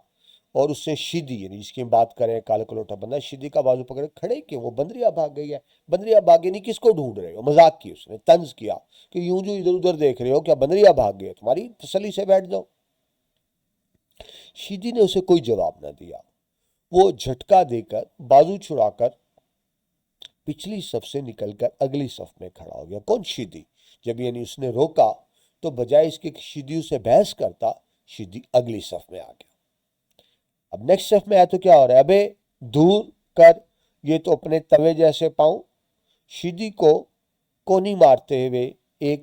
اور اس سے شیدی، یعنی جس کی ہم بات کریں کالا کلوٹا بندہ، شیدی کا بازو پکڑے کھڑے کہ وہ بندریا بھاگ گئی ہے۔ بندریا بھاگے نہیں، کس کو ڈھونڈ رہے ہو؟ مذاق کی، اس نے طنز کیا کہ یوں جو ادھر ادھر دیکھ رہے ہو، کیا بندریا بھاگ گئی ہے؟ تمہاری تسلی سے بیٹھ جاؤ۔ شیدی نے اسے کوئی جواب نہ دیا۔ وہ جھٹکا دے کر، بازو چھڑا کر پچھلی صف سے نکل کر اگلی صف میں کھڑا ہو گیا۔ کون؟ شیدی۔ جب یعنی اس نے روکا تو بجائے اس کے شیدی سے بحث کرتا، شیدی اگلی صف میں آ گیا۔ اب نیکسٹ صف میں آیا تو کیا ہو رہا ہے؟ ابے دور کر، یہ تو اپنے توے جیسے پاؤں۔ شیدی کو کونی مارتے ہوئے ایک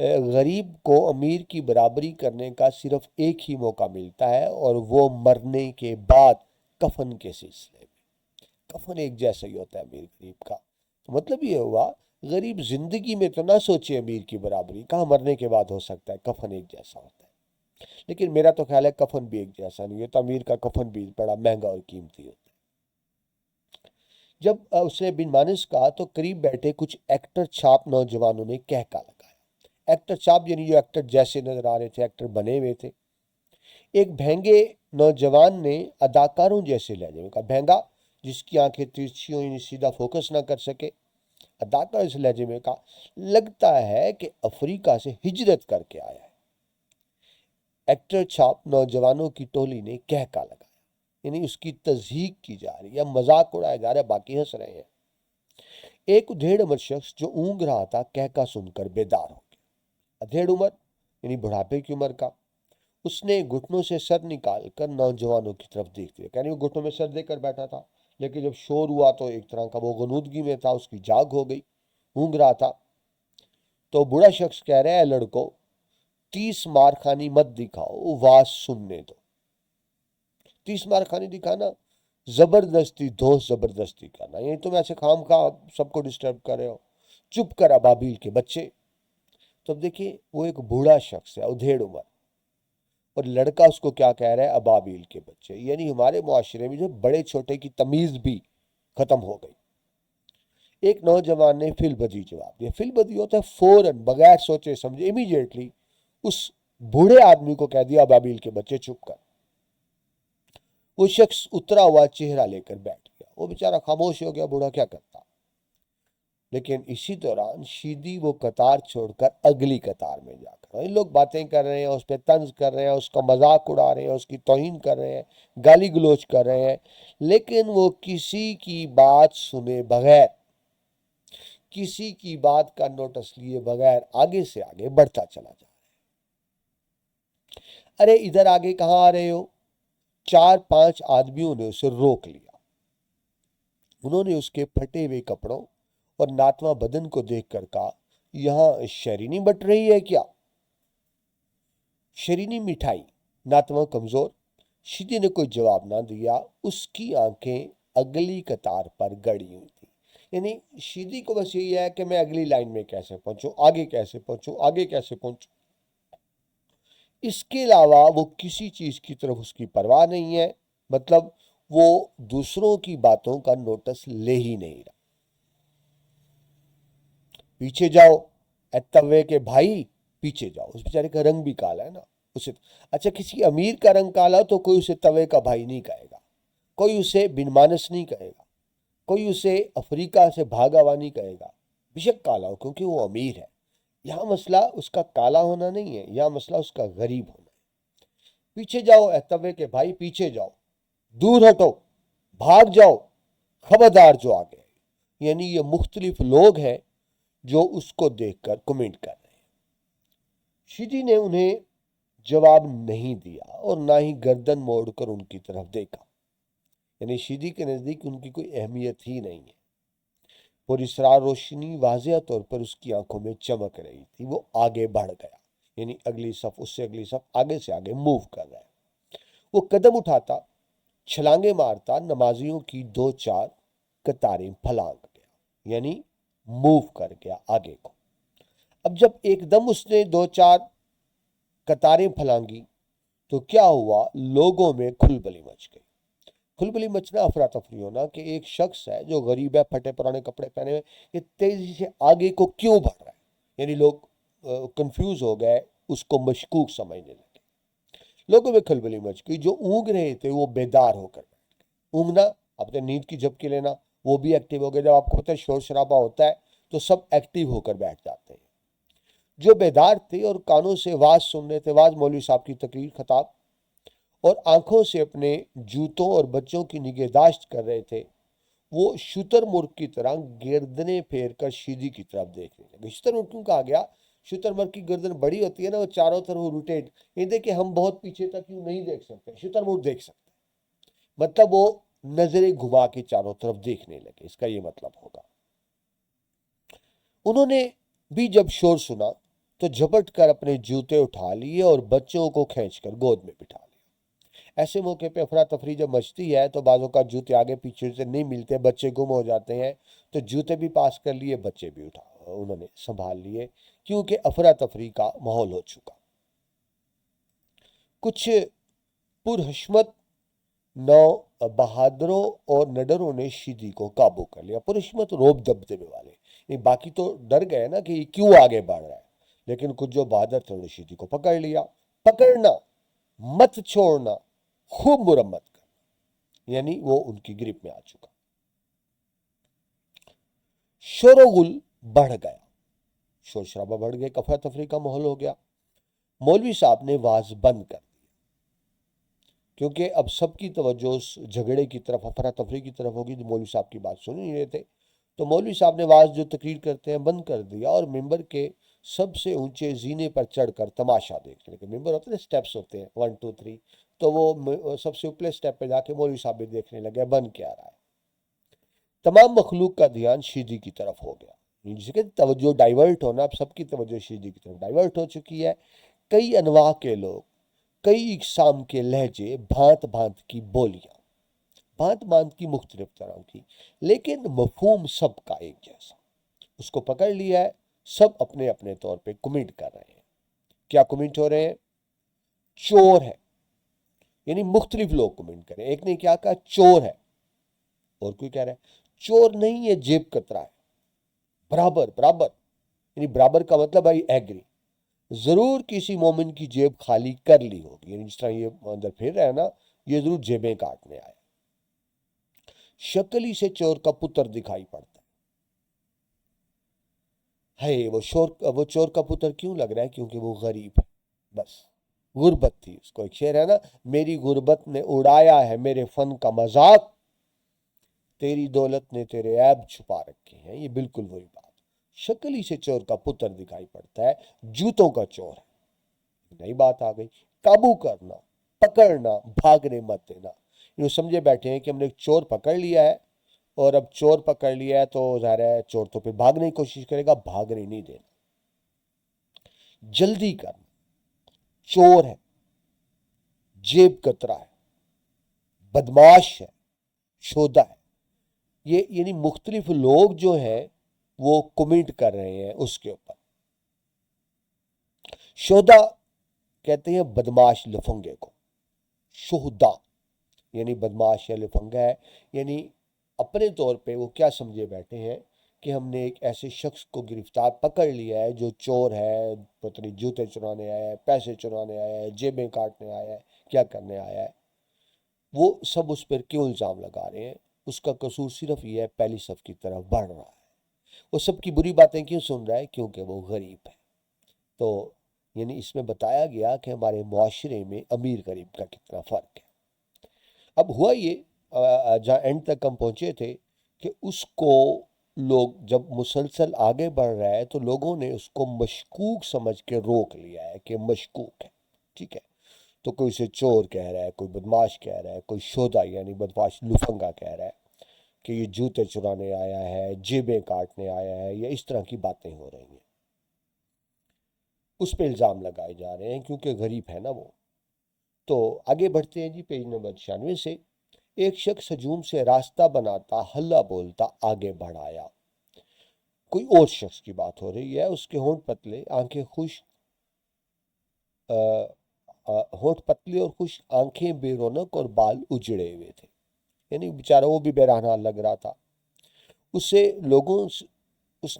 غریب کو امیر کی برابری کرنے کا صرف ایک ہی موقع ملتا ہے، اور وہ مرنے کے بعد کفن کے سلسلے میں۔ کفن ایک جیسا ہی ہوتا ہے امیر غریب کا۔ تو مطلب یہ ہوا، غریب زندگی میں تو نہ سوچے امیر کی برابری، کہاں مرنے کے بعد ہو سکتا ہے، کفن ایک جیسا ہوتا ہے۔ لیکن میرا تو خیال ہے کفن بھی ایک جیسا نہیں ہوتا، امیر کا کفن بھی بڑا مہنگا اور قیمتی ہوتا ہے۔ جب اس نے بن مانس کہا تو قریب بیٹھے کچھ ایکٹر چھاپ نوجوانوں نے کہکا لگایا۔ ایکٹر چھاپ یعنی جو ایکٹر جیسے نظر آ رہے تھے، ایکٹر بنے ہوئے تھے۔ ایک بھینگے نوجوان نے اداکاروں جیسے لہجے میں کہا، بھینگا جس کی آنکھیں ترچھی ہوں یعنی سیدھا فوکس نہ کر سکے، اداکار اس لہجے میں کہا، لگتا ہے کہ افریقہ سے ہجرت کر کے آیا ہے۔ ایکٹر چھاپ نوجوانوں کی ٹولی نے کہکا لگایا، یعنی اس کی تضحیک کی جا رہی ہے، مذاق اڑایا جا رہا ہے، باقی ہنس رہے ہیں۔ ایک ادھیڑ عمر شخص جو اونگ رہا تھا کہکا سن کر بیدار ہو گیا۔ ادھیڑ عمر یعنی بڑھاپے کی عمر کا۔ اس نے گھٹنوں سے سر نکال کر نوجوانوں کی طرف دیکھتے ہوئے، یعنی وہ گھٹنوں میں سر دے کر بیٹھا تھا، لیکن جب شور ہوا تو ایک طرح کا وہ غنودگی میں تھا، اس کی جاگ ہو گئی، اونگ رہا تھا۔ تو بوڑھا شخص کہہ رہا ہے، لڑکو 30 مار خانی مت دکھاؤ، واز سننے دو۔ 30 مار خانی دکھانا، زبردستی دوست زبردستی کرنا، یعنی تم ایسے خام خواہ سب کو ڈسٹرب کر رہے ہو، چپ کر ابابیل کے بچے۔ تو اب دیکھیے وہ ایک بوڑھا شخص ہے، ادھیڑ عمر، اور لڑکا اس کو کیا کہہ رہا ہے، ابابیل کے بچے۔ یعنی ہمارے معاشرے میں جو بڑے چھوٹے کی تمیز بھی ختم ہو گئی۔ ایک نوجوان نے فل بدی جواب دیا۔ فل بدی ہوتا ہے فوراً بغیر سوچے سمجھے امیڈیٹلی اس بوڑھے آدمی کو کہہ دیا، ابابیل کے بچے چپ کر۔ وہ شخص اترا ہوا چہرہ لے کر بیٹھ گیا، وہ بیچارہ خاموش ہو گیا، بوڑھا کیا کرتا۔ لیکن اسی دوران شیدی وہ قطار چھوڑ کر اگلی قطار میں جا کر، ان لوگ باتیں کر رہے ہیں، اس پہ طنز کر رہے ہیں، اس کا مذاق اڑا رہے ہیں، اس کی توہین کر رہے ہیں، گالی گلوچ کر رہے ہیں، لیکن وہ کسی کی بات سنے بغیر، کسی کی بات کا نوٹس لیے بغیر آگے سے آگے بڑھتا چلا جا رہا ہے۔ ارے ادھر آگے کہاں آ رہے ہو؟ 4-5 آدمیوں نے اسے روک لیا۔ انہوں نے اس کے پھٹے ہوئے کپڑوں اور ناتواں بدن کو دیکھ کر کہا، یہاں شرینی بٹ رہی ہے کیا؟ شرینی مٹھائی، ناتواں کمزور۔ شیدی نے کوئی جواب نہ دیا، اس کی آنکھیں اگلی قطار پر گڑی ہوئی تھی۔ یعنی شیدی کو بس یہی ہے کہ میں اگلی لائن میں کیسے پہنچوں، آگے کیسے پہنچوں، آگے کیسے پہنچوں۔ اس کے علاوہ وہ کسی چیز کی طرف اس کی پرواہ نہیں ہے، مطلب وہ دوسروں کی باتوں کا نوٹس لے ہی نہیں رہا۔ پیچھے جاؤ، اے توے کے بھائی پیچھے جاؤ۔ اس بیچارے کا رنگ بھی کالا ہے نا اسے۔ اچھا کسی امیر کا رنگ کالا تو کوئی اسے توے کا بھائی نہیں کہے گا، کوئی اسے بن مانس نہیں کہے گا، کوئی اسے افریقہ سے بھاگا ہوا نہیں کہے گا، بے شک کالا ہو کیونکہ وہ امیر ہے۔ یہاں مسئلہ اس کا کالا ہونا نہیں ہے، یہاں مسئلہ اس کا غریب ہونا ہے۔ پیچھے جاؤ اے توے کے بھائی، پیچھے جاؤ، دور ہٹو، بھاگ جاؤ، خبردار جو آگے ہے۔ یعنی یہ مختلف لوگ ہیں جو اس کو دیکھ کر کمنٹ کر رہے ہیں۔ شیدی نے انہیں جواب نہیں دیا اور نہ ہی گردن موڑ کر ان کی طرف دیکھا۔ یعنی شیدی کے نزدیک ان کی کوئی اہمیت ہی نہیں ہے۔ اور اسرار روشنی واضح طور پر اس کی آنکھوں میں چمک رہی تھی۔ وہ آگے بڑھ گیا، یعنی اگلی صف، اس سے اگلی صف، آگے سے آگے موو کر رہا ہے۔ وہ قدم اٹھاتا، چھلانگے مارتا، نمازیوں کی 2-4 قطاریں پھلانگ گیا، یعنی موو کر گیا آگے کو۔ اب جب ایک دم اس نے 2-4 قطاریں پھلانگی تو کیا ہوا، لوگوں میں کھلبلی مچ گئی۔ کھلبلی مچنا، افراتفری ہونا کہ ایک شخص ہے جو غریب ہے، پھٹے پرانے کپڑے پہنے ہوئے، یہ تیزی سے آگے کو کیوں بڑھ رہا ہے؟ یعنی لوگ کنفیوز ہو گئے، اس کو مشکوک سمجھنے لگے۔ لوگوں میں کھلبلی مچ گئی، جو اونگ رہے تھے وہ بیدار ہو کر بیٹھ گئے۔ اونگنا، اپنے نیند کی جھپکی لینا، وہ بھی ایکٹیو ہو گئے۔ جب آپ کو پتہ ہے شور شرابہ ہوتا ہے تو سب ایکٹیو ہو کر بیٹھ جاتے ہیں۔ جو بیدار تھے اور کانوں سے واز سن رہے تھے، واز مولوی صاحب کی تقریر، خطاب، اور آنکھوں سے اپنے جوتوں اور بچوں کی نگہداشت کر رہے تھے، وہ شتر مرغ کی طرح گردنیں پھیر کر شیدی کی طرف دیکھنے لگے۔ شتر مرغ کیوں کہا گیا؟ شتر مرغ کی گردن بڑی ہوتی ہے نا، وہ چاروں طرف روٹیٹ، یہ دیکھیں ہم بہت پیچھے تک کیوں نہیں دیکھ سکتے، شتر مرغ دیکھ سکتے، مطلب وہ نظریں گھما کے چاروں طرف دیکھنے لگے، اس کا یہ مطلب ہوگا۔ انہوں نے بھی جب شور سنا تو جھپٹ کر اپنے جوتے اٹھا لیے اور بچوں کو کھینچ کر گود میں بٹھا لیا۔ ایسے موقع پہ افراتفری جب مچتی ہے تو بعضوں کا جوتے آگے پیچھے سے نہیں ملتے، بچے گم ہو جاتے ہیں، تو جوتے بھی پاس کر لیے، بچے بھی انہوں نے سنبھال لیے، کیونکہ افراتفری کا ماحول ہو چکا۔ کچھ پرحشمت نو بہادروں اور نڈروں نے شیدی کو قابو کر لیا۔ پرحشمت روب دبدبے والے، یہ باقی تو ڈر گئے نا کہ یہ کیوں آگے بڑھ رہا ہے، لیکن کچھ جو بہادر تھے انہوں نے شیدی کو پکڑ لیا۔ پکڑنا، مت چھوڑنا، خوب مرمت کرنا، یعنی وہ ان کی گرپ میں آ چکا۔ شور و غل بڑھ گیا، شور شرابہ بڑھ گیا، افراتفری کا ماحول ہو گیا۔ مولوی صاحب نے واز بند کر دیا، کیونکہ اب سب کی توجہ اس جھگڑے کی طرف، افراتفری کی طرف ہوگی، تو مولوی صاحب کی بات سن نہیں رہے تھے۔ تو مولوی صاحب نے واز جو تقریر کرتے ہیں بند کر دیا، اور ممبر کے سب سے اونچے زینے پر چڑھ کر تماشا دیکھنے لگے۔ ممبر ہوتے ہیں، سٹیپس ہوتے ہیں 1 2 3، تو وہ سب سے اوپرے سٹیپ پہ جا کے مولوی صاحب بھی دیکھنے لگے بند کیا رہا ہے۔ تمام مخلوق کا دھیان شیدی کی طرف ہو گیا، جسے کہ توجہ ڈائیورٹ ہونا، اب سب کی توجہ شیدی کی طرف ڈائیورٹ ہو چکی ہے۔ کئی انواع کے لوگ، کئی اقسام کے لہجے، بھانت بھانت کی بولیاں، بھانت بھانت کی مختلف طرح کی، لیکن مفہوم سب کا ایک جیسا، اس کو پکڑ لیا ہے۔ سب اپنے اپنے طور پہ کمنٹ کر رہے ہیں۔ کیا کمنٹ ہو رہے ہیں؟ چور ہے، یعنی مختلف لوگ کمنٹ کریں۔ ایک نے کیا کہا؟ چور ہے، اور کوئی کہہ رہا ہے چور نہیں ہے، جیب کترا ہے۔ برابر برابر، یعنی برابر کا مطلب ہے ایگری، ضرور کسی مومن کی جیب خالی کر لی ہوگی، یعنی جس طرح یہ اندر پھر رہا ہے نا، یہ ضرور جیبیں کاٹنے آیا۔ شکل ہی سے چور کا پتر دکھائی پڑتا ہے، وہ چور کا پتر کیوں لگ رہا ہے؟ کیونکہ وہ غریب ہے، بس غربت تھی اس کو۔ ایک شعر ہے نا، میری غربت نے اڑایا ہے میرے فن کا مذاق، تیری دولت نے تیرے عیب چھپا رکھے ہیں۔ یہ بالکل وہی بات، شکل ہی سے چور کا پتر دکھائی پڑتا ہے، جوتوں کا چور ہے۔ نئی بات آ گئی، قابو کرنا، پکڑنا، بھاگنے مت دینا۔ یہ سمجھے بیٹھے ہیں کہ ہم نے ایک چور پکڑ لیا ہے، اور اب چور پکڑ لیا ہے تو ظاہر ہے چور تو پھر بھاگنے کی کوشش کرے گا، بھاگنے نہیں دینا۔ جلدی کرنا، چور ہے، جیب کترا ہے، بدماش ہے، شودہ ہے، یہ یعنی مختلف لوگ جو ہیں وہ کمنٹ کر رہے ہیں اس کے اوپر۔ شہدا کہتے ہیں بدماش لفنگے کو، شہدا یعنی بدماش یا لفنگا ہے، یعنی اپنے طور پہ وہ کیا سمجھے بیٹھے ہیں کہ ہم نے ایک ایسے شخص کو گرفتار پکڑ لیا ہے جو چور ہے، پتنی جوتے چرانے آیا ہے، پیسے چرانے آیا ہے، جیبیں کاٹنے آیا ہے، کیا کرنے آیا ہے۔ وہ سب اس پر کیوں الزام لگا رہے ہیں؟ اس کا قصور صرف یہ ہے، پہلی صف کی طرف بڑھ رہا ہے۔ وہ سب کی بری باتیں کیوں سن رہا ہے؟ کیونکہ وہ غریب ہے۔ تو یعنی اس میں بتایا گیا کہ ہمارے معاشرے میں امیر غریب کا کتنا فرق ہے۔ اب ہوا یہ، جہاں اینڈ تک ہم پہنچے تھے، کہ اس کو لوگ جب مسلسل آگے بڑھ رہا ہے تو لوگوں نے اس کو مشکوک سمجھ کے روک لیا ہے کہ مشکوک ہے، ٹھیک ہے۔ تو کوئی اسے چور کہہ رہا ہے، کوئی بدماش کہہ رہا ہے، کوئی شودا یعنی بدماش لفنگا کہہ رہا ہے کہ یہ جوتے چرانے آیا ہے، جیبیں کاٹنے آیا ہے، یا اس طرح کی باتیں ہو رہی ہیں۔ اس پہ الزام لگائے جا رہے ہیں کیونکہ غریب ہے نا وہ۔ تو آگے بڑھتے ہیں جی، پیج نمبر 96 سے۔ ایک شخص ہجوم سے راستہ بناتا، ہلا بولتا آگے بڑھایا۔ کوئی اور شخص کی بات ہو رہی ہے، اس کے ہونٹ پتلے، آنکھیں خشک، ہونٹ پتلی اور خشک، آنکھیں بے رونق اور بال اجڑے ہوئے تھے، یعنی بیچارہ وہ بھی بہرحال لگ رہا تھا۔ اس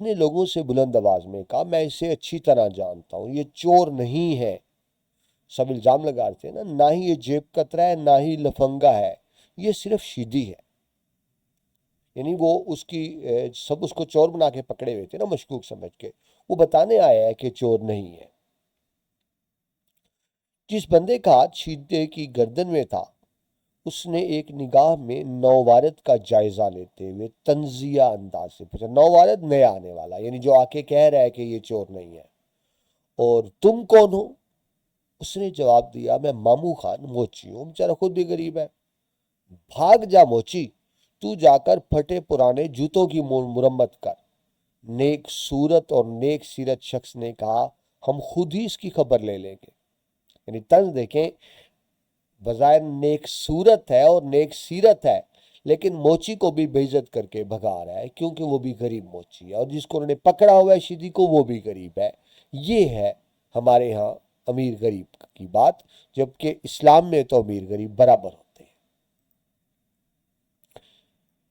نے لوگوں سے بلند آواز میں کہا، میں اسے اچھی طرح جانتا ہوں، یہ چور نہیں ہے۔ سب الزام لگا رہے تھے نا، نہ ہی یہ جیب کترا ہے، نہ ہی لفنگا ہے، یہ صرف شیدی ہے۔ یعنی وہ اس کی سب اس کو چور بنا کے پکڑے ہوئے تھے نا، مشکوک سمجھ کے، وہ بتانے آیا ہے کہ چور نہیں ہے۔ جس بندے کا ہاتھ شیدے کی گردن میں تھا، اس نے ایک نگاہ میں نووارد کا جائزہ لیتے ہوئے تنزیہ انداز سے پوچھا۔ نووارد نیا آنے والا، یعنی جو آ کے کہہ رہا ہے کہ یہ چور نہیں ہے۔ اور تم کون ہو؟ اس نے جواب دیا، میں مامو خان موچی ہوں۔ بیچارہ خود بھی غریب ہے۔ بھاگ جا موچی، تو جا کر پھٹے پرانے جوتوں کی مرمت کر۔ نیک صورت اور نیک سیرت شخص نے کہا، ہم خود ہی اس کی خبر لے لیں گے. یعنی طنز دیکھیں، بظاہر نیک صورت ہے اور نیک سیرت ہے، لیکن موچی کو بھی بے عزت کر کے بھگا رہا ہے، کیونکہ وہ بھی غریب موچی ہے، اور جس کو انہوں نے پکڑا ہوا ہے شیدی کو، وہ بھی غریب ہے. یہ ہے ہمارے ہاں امیر غریب کی بات، جبکہ اسلام میں تو امیر غریب برابر ہوتے ہیں.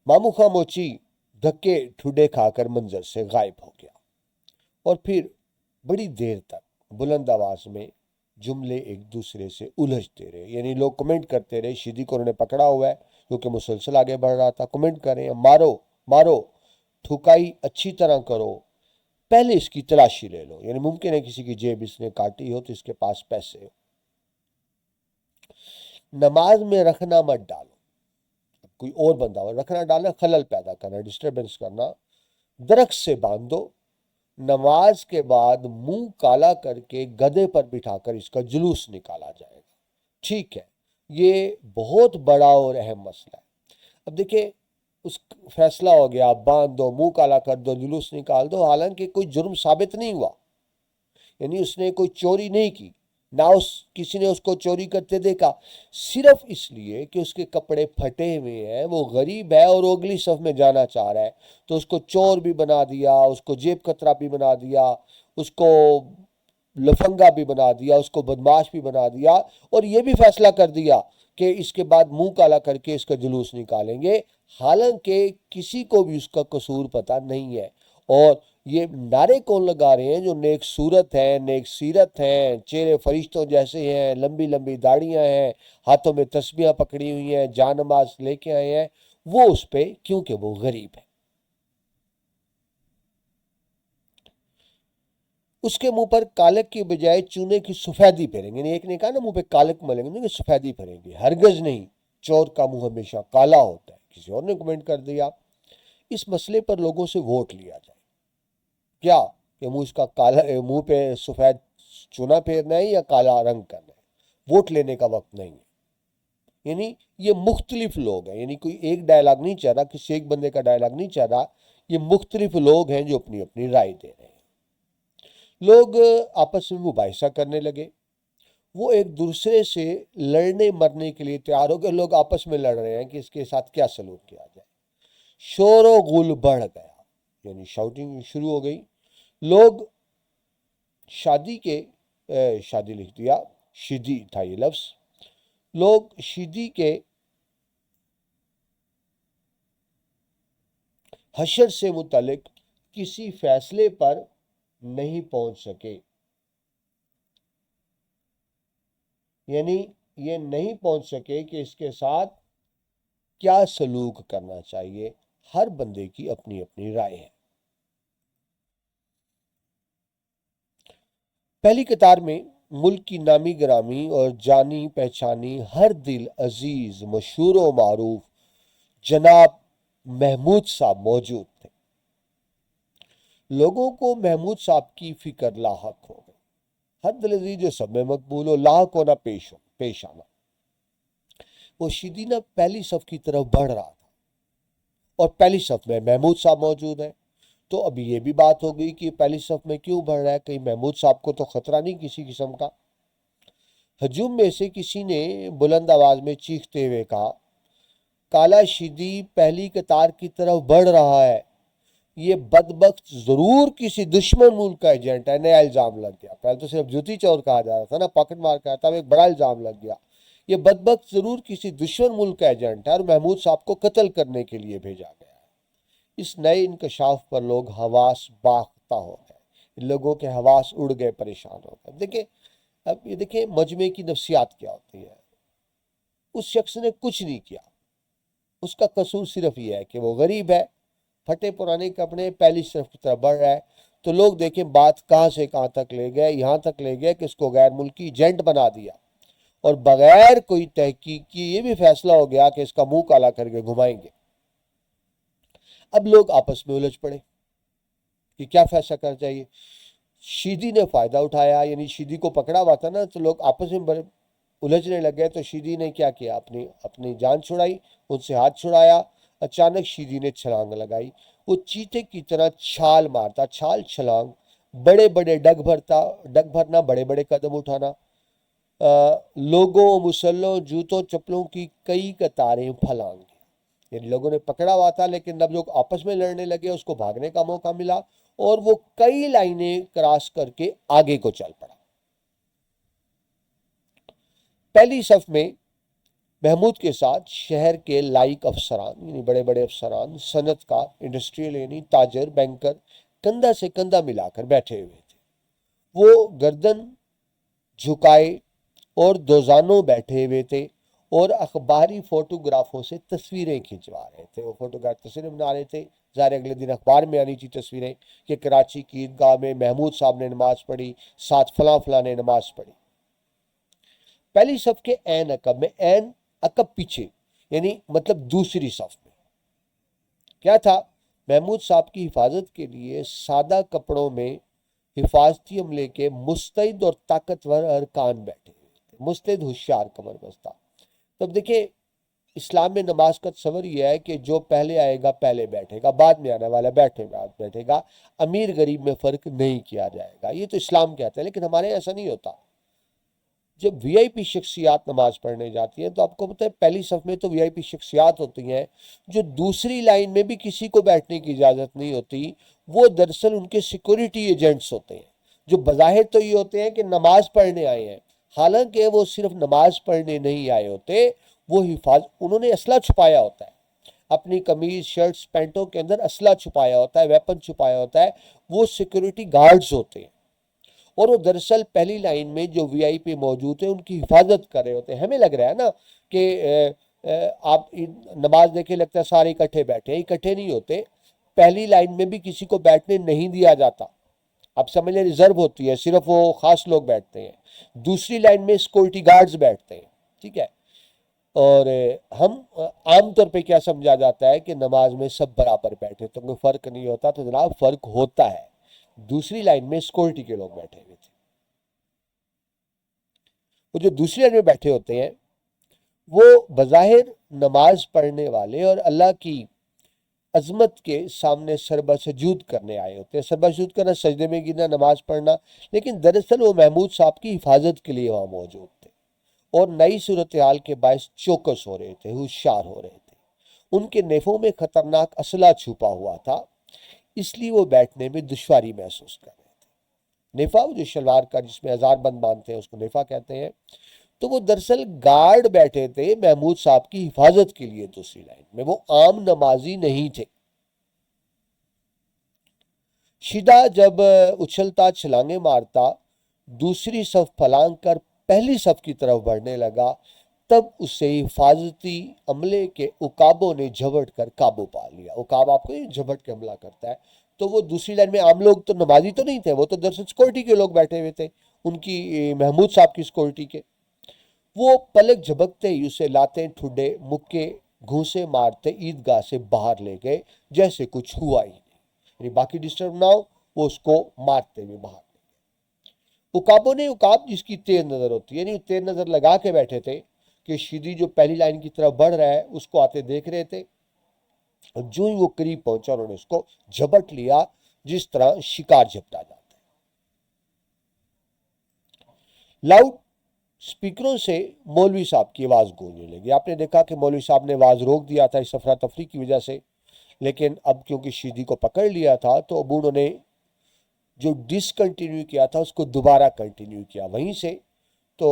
مامو خاں موچی دھکے ٹھڈے کھا کر منظر سے غائب ہو گیا، اور پھر بڑی دیر تک بلند آواز میں جملے ایک دوسرے سے الجھتے رہے. یعنی لوگ کمنٹ کرتے رہے، شیدی کو انہوں نے پکڑا ہوا ہے کیونکہ مسلسل آگے بڑھ رہا تھا. کمنٹ کریں، مارو مارو، ٹھکائی اچھی طرح کرو، پہلے اس کی تلاشی لے لو. یعنی ممکن ہے کسی کی جیب اس نے کاٹی ہو تو اس کے پاس پیسے ہو. نماز میں رکھنا مت ڈالو. کوئی اور بندہ ہو، رکھنا ڈالنا خلل پیدا کرنا، ڈسٹربنس کرنا. درخت سے باندھ دو، نماز کے بعد منہ کالا کر کے گدھے پر بٹھا کر اس کا جلوس نکالا جائے گا. ٹھیک ہے، یہ بہت بڑا اور اہم مسئلہ ہے. اب دیکھیں، اس فیصلہ ہو گیا، باندھ دو، منہ کالا کر دو، جلوس نکال دو، حالانکہ کوئی جرم ثابت نہیں ہوا. یعنی اس نے کوئی چوری نہیں کی، نہ کسی نے اس کو چوری کرتے دیکھا. صرف اس لیے کہ اس کے کپڑے پھٹے ہوئے ہیں، وہ غریب ہے اور وہ اگلی صف میں جانا چاہ رہا ہے، تو اس کو چور بھی بنا دیا، اس کو جیب کترا بھی بنا دیا، اس کو لفنگا بھی بنا دیا، اس کو بدماش بھی بنا دیا، اور یہ بھی فیصلہ کر دیا کہ اس کے بعد منہ کالا کر کے اس کا جلوس نکالیں گے، حالانکہ کسی کو بھی اس کا قصور پتہ نہیں ہے. اور یہ نعرے کون لگا رہے ہیں؟ جو نیک صورت ہیں، نیک سیرت ہیں، چہرے فرشتوں جیسے ہیں، لمبی لمبی داڑیاں ہیں، ہاتھوں میں تسبیحاں پکڑی ہوئی ہیں، جان نماز لے کے آئے ہیں، وہ اس پہ، کیونکہ وہ غریب ہے. اس کے منہ پر کالک کی بجائے چونے کی سفیدی پھیریں گے. ایک نے کہا نا منہ پہ کالک ملیں گے، سفیدی پھیریں گے. ہرگز نہیں، چور کا منہ ہمیشہ کالا ہوتا ہے. کسی اور نے کمنٹ کر دیا، اس مسئلے پر لوگوں سے ووٹ لیا جائے. کیا کہ منہ اس کا کالا، منہ پہ سفید چونا پھیرنا ہے یا کالا رنگ کرنا ہے؟ ووٹ لینے کا وقت نہیں ہے. یعنی یہ مختلف لوگ ہیں، یعنی کوئی ایک ڈائلاگ نہیں چاہ رہا، کسی ایک بندے کا ڈائلاگ نہیں چاہ رہا. یہ مختلف لوگ ہیں جو اپنی اپنی رائے دے رہے ہیں. لوگ آپس میں مباحثہ کرنے لگے. وہ ایک دوسرے سے لڑنے مرنے کے لیے تیار ہو گئے. لوگ آپس میں لڑ رہے ہیں کہ اس کے ساتھ کیا سلوک کیا جائے. شور و غل بڑھ گیا، یعنی شاؤٹنگ شروع ہو گئی. لوگ شادی لکھ دیا، شیدی تھا یہ لفظ. لوگ شیدی کے حشر سے متعلق کسی فیصلے پر نہیں پہنچ سکے. یعنی یہ نہیں پہنچ سکے کہ اس کے ساتھ کیا سلوک کرنا چاہیے. ہر بندے کی اپنی اپنی رائے ہے. پہلی قطار میں ملک کی نامی گرامی اور جانی پہچانی ہر دل عزیز مشہور و معروف جناب محمود صاحب موجود تھے. لوگوں کو محمود صاحب کی فکر لاحق ہو گئی. ہر دل عزیز جو سب میں مقبول ہو، لاحق ہونا، پیش آنا. وہ شیدینہ پہلی صف کی طرف بڑھ رہا تھا اور پہلی صف میں محمود صاحب موجود ہیں. تو ابھی یہ بھی بات ہو گئی کہ پہلی صف میں کیوں بڑھ رہا ہے؟ کہیں محمود صاحب کو تو خطرہ نہیں کسی قسم کا؟ ہجوم میں سے کسی نے بلند آواز میں چیختے ہوئے کہا، کالا شیدی پہلی قطار کی طرف بڑھ رہا ہے. یہ بدبخت ضرور کسی دشمن ملک کا ایجنٹ ہے. نیا الزام لگ گیا. پہلے تو صرف جوتی چور کہا جا رہا تھا نا، پاکٹ مار کہا تھا، ایک بڑا الزام لگ گیا. یہ بدبخت ضرور کسی دشمن ملک کا ایجنٹ ہے اور محمود صاحب کو قتل کرنے کے لیے بھیجا گیا ہے. اس نئے انکشاف پر لوگ حواس باختہ ہو گئے. لوگوں کے حواس اڑ گئے، پریشان ہو گئے. دیکھیں، اب یہ دیکھیں مجمع کی نفسیات کیا ہوتی ہے. اس شخص نے کچھ نہیں کیا، اس کا قصور صرف یہ ہے کہ وہ غریب ہے، پھٹے پرانے کپڑے، پہلی صف کی طرف بڑھ رہا ہے. تو لوگ دیکھیں بات کہاں سے کہاں تک لے گئے. یہاں تک لے گئے کہ اس کو غیر ملکی ایجنٹ بنا دیا، اور بغیر کوئی تحقیق کی یہ بھی فیصلہ ہو گیا کہ اس کا منہ کالا کر کے گھمائیں گے. اب لوگ آپس میں الجھ پڑے کہ کیا فیصلہ کرنا چاہیے. شیدی نے فائدہ اٹھایا، یعنی شیدی کو پکڑا ہوا تھا نا، تو لوگ آپس میں الجھنے لگے. تو شیدی نے کیا کیا؟ اپنی جان چھڑائی، ان سے ہاتھ چھڑایا. اچانک شیدی نے چھلانگ لگائی. وہ چیتے کی طرح چھال مارتا، چھلانگ بڑے بڑے ڈگ بھرنا، بڑے بڑے قدم اٹھانا، لوگوں، مسلوں، جوتوں، چپلوں کی کئی قطاریں پھلانگ دی۔ یعنی لوگوں نے پکڑا ہوا تھا، لیکن جب لوگ آپس میں لڑنے لگے اس کو بھاگنے کا موقع ملا اور وہ کئی لائنیں کراس کر کے آگے کو چل پڑا۔ پہلی صف میں محمود کے ساتھ شہر کے لائق افسران، یعنی بڑے بڑے افسران، صنعت کار، انڈسٹریل، یعنی تاجر، بینکر، کندھا سے کندھا ملا کر بیٹھے ہوئے تھے۔ وہ گردن جھکائے اور دوزانوں بیٹھے ہوئے تھے اور اخباری فوٹوگرافوں سے تصویریں کھنچوا رہے تھے۔ وہ فوٹوگراف تصویریں بنا رہے تھے، ظاہر اگلے دن اخبار میں آنی تھی تصویریں کہ کراچی کی عیدگاہ میں محمود صاحب نے نماز پڑھی، ساتھ فلاں فلاں نے نماز پڑھی۔ پہلی صف کے عین عقب میں، عین عقب پیچھے، یعنی مطلب دوسری صف میں کیا تھا؟ محمود صاحب کی حفاظت کے لیے سادہ کپڑوں میں حفاظتی عملے کے مستعد اور طاقتور ارکان بیٹھے ہوئے تھے۔ مستعد، ہوشیار، کمر بستہ۔ تب دیکھیں، اسلام میں نماز کا تصور یہ ہے کہ جو پہلے آئے گا پہلے بیٹھے گا، بعد میں آنے والا بیٹھے گا، امیر غریب میں فرق نہیں کیا جائے گا۔ یہ تو اسلام کہتا ہے، لیکن ہمارے ایسا نہیں ہوتا۔ جب وی آئی پی شخصیات نماز پڑھنے جاتی ہیں تو آپ کو پتہ ہے پہلی صف میں تو وی آئی پی شخصیات ہوتی ہیں جو دوسری لائن میں بھی کسی کو بیٹھنے کی اجازت نہیں ہوتی۔ وہ دراصل ان کے سیکورٹی ایجنٹس ہوتے ہیں، جو بظاہر تو یہ ہوتے ہیں کہ نماز پڑھنے آئے ہیں، حالانکہ وہ صرف نماز پڑھنے نہیں آئے ہوتے، وہ انہوں نے اسلحہ چھپایا ہوتا ہے، اپنی قمیض، شرٹس، پینٹوں کے اندر اسلحہ چھپایا ہوتا ہے، ویپن چھپایا ہوتا ہے۔ وہ سیکورٹی گارڈز ہوتے ہیں اور وہ دراصل پہلی لائن میں جو وی آئی پی موجود ہیں ان کی حفاظت کر رہے ہوتے ہیں۔ ہمیں لگ رہا ہے نا کہ آپ نماز دیکھے لگتا ہے سارے اکٹھے بیٹھے ہیں، اکٹھے نہیں ہوتے۔ پہلی لائن میں بھی کسی کو بیٹھنے نہیں دیا جاتا، آپ سمجھ لیں ریزرو ہوتی ہے، صرف وہ خاص لوگ بیٹھتے ہیں۔ دوسری لائن میں سیکورٹی گارڈز بیٹھتے ہیں، ٹھیک ہے۔ اور ہم عام طور پہ کیا سمجھا جاتا ہے کہ نماز میں سب برابر بیٹھے تو کوئی فرق نہیں ہوتا، تو جناب فرق ہوتا ہے۔ دوسری لائن میں سیکورٹی کے لوگ بیٹھے ہوئے تھے۔ وہ جو دوسری لائن میں بیٹھے ہوتے ہیں وہ بظاہر نماز پڑھنے والے اور اللہ کی عظمت کے سامنے سربہ سجود کرنے آئے ہوتے ہیں۔ سربہ سجود کرنا، سجدے میں گرنا، نماز پڑھنا، لیکن دراصل وہ محمود صاحب کی حفاظت کے لیے وہاں موجود تھے اور نئی صورتحال کے باعث چوکس ہو رہے تھے، ہوشیار ہو رہے تھے۔ ان کے نیفوں میں خطرناک اسلحہ چھپا ہوا تھا، اس لیے وہ بیٹھنے میں دشواری محسوس کر رہے تھے۔ نیفا، وہ جو شلوار کا جس میں ہزار بند باندھتے ہیں اس کو نیفا کہتے ہیں۔ تو وہ دراصل گارڈ بیٹھے تھے محمود صاحب کی حفاظت کے لیے دوسری لائن میں، وہ عام نمازی نہیں تھے۔ شیدہ جب اچھلتا، چھلانگیں مارتا، دوسری صف پھلانگ کر پہلی صف کی طرف بڑھنے لگا، تب اسے حفاظتی عملے کے عقابوں نے جھپٹ کر قابو پا لیا۔ عقاب آپ کو جھپٹ کے حملہ کرتا ہے۔ تو وہ دوسری لائن میں عام لوگ تو نمازی تو نہیں تھے، وہ تو دراصل سیکورٹی کے لوگ بیٹھے ہوئے تھے، ان کی محمود صاحب کی سیکورٹی کے۔ وہ پلک جھپکتے ہی اسے لاتے، ٹھڈے، مکے، گھونسے مارتے عیدگاہ سے باہر لے گئے جیسے کچھ ہوا ہی نہیں، یعنی باقی ڈسٹرب نہ ہو، وہ اس کو مارتے ہوئے باہر لے گئے۔ عقابوں نے، عقاب جس کی تیز نظر ہوتی ہے، یعنی تیز نظر لگا کے بیٹھے تھے کہ شیدی جو پہلی لائن کی طرف بڑھ رہا ہے اس کو آتے دیکھ رہے تھے، اور جو ہی وہ قریب پہنچا انہوں نے اس کو جھپٹ لیا جس طرح شکار جھپٹا جاتا ہے۔ لاؤڈ سپیکروں سے مولوی صاحب کی آواز گونجنے لگی۔ آپ نے دیکھا کہ مولوی صاحب نے آواز روک دیا تھا اس افراتفری کی وجہ سے، لیکن اب کیونکہ شیدی کو پکڑ لیا تھا تو اب انہوں نے جو ڈسکنٹینیو کیا تھا اس کو دوبارہ کنٹینیو کیا وہیں سے۔ تو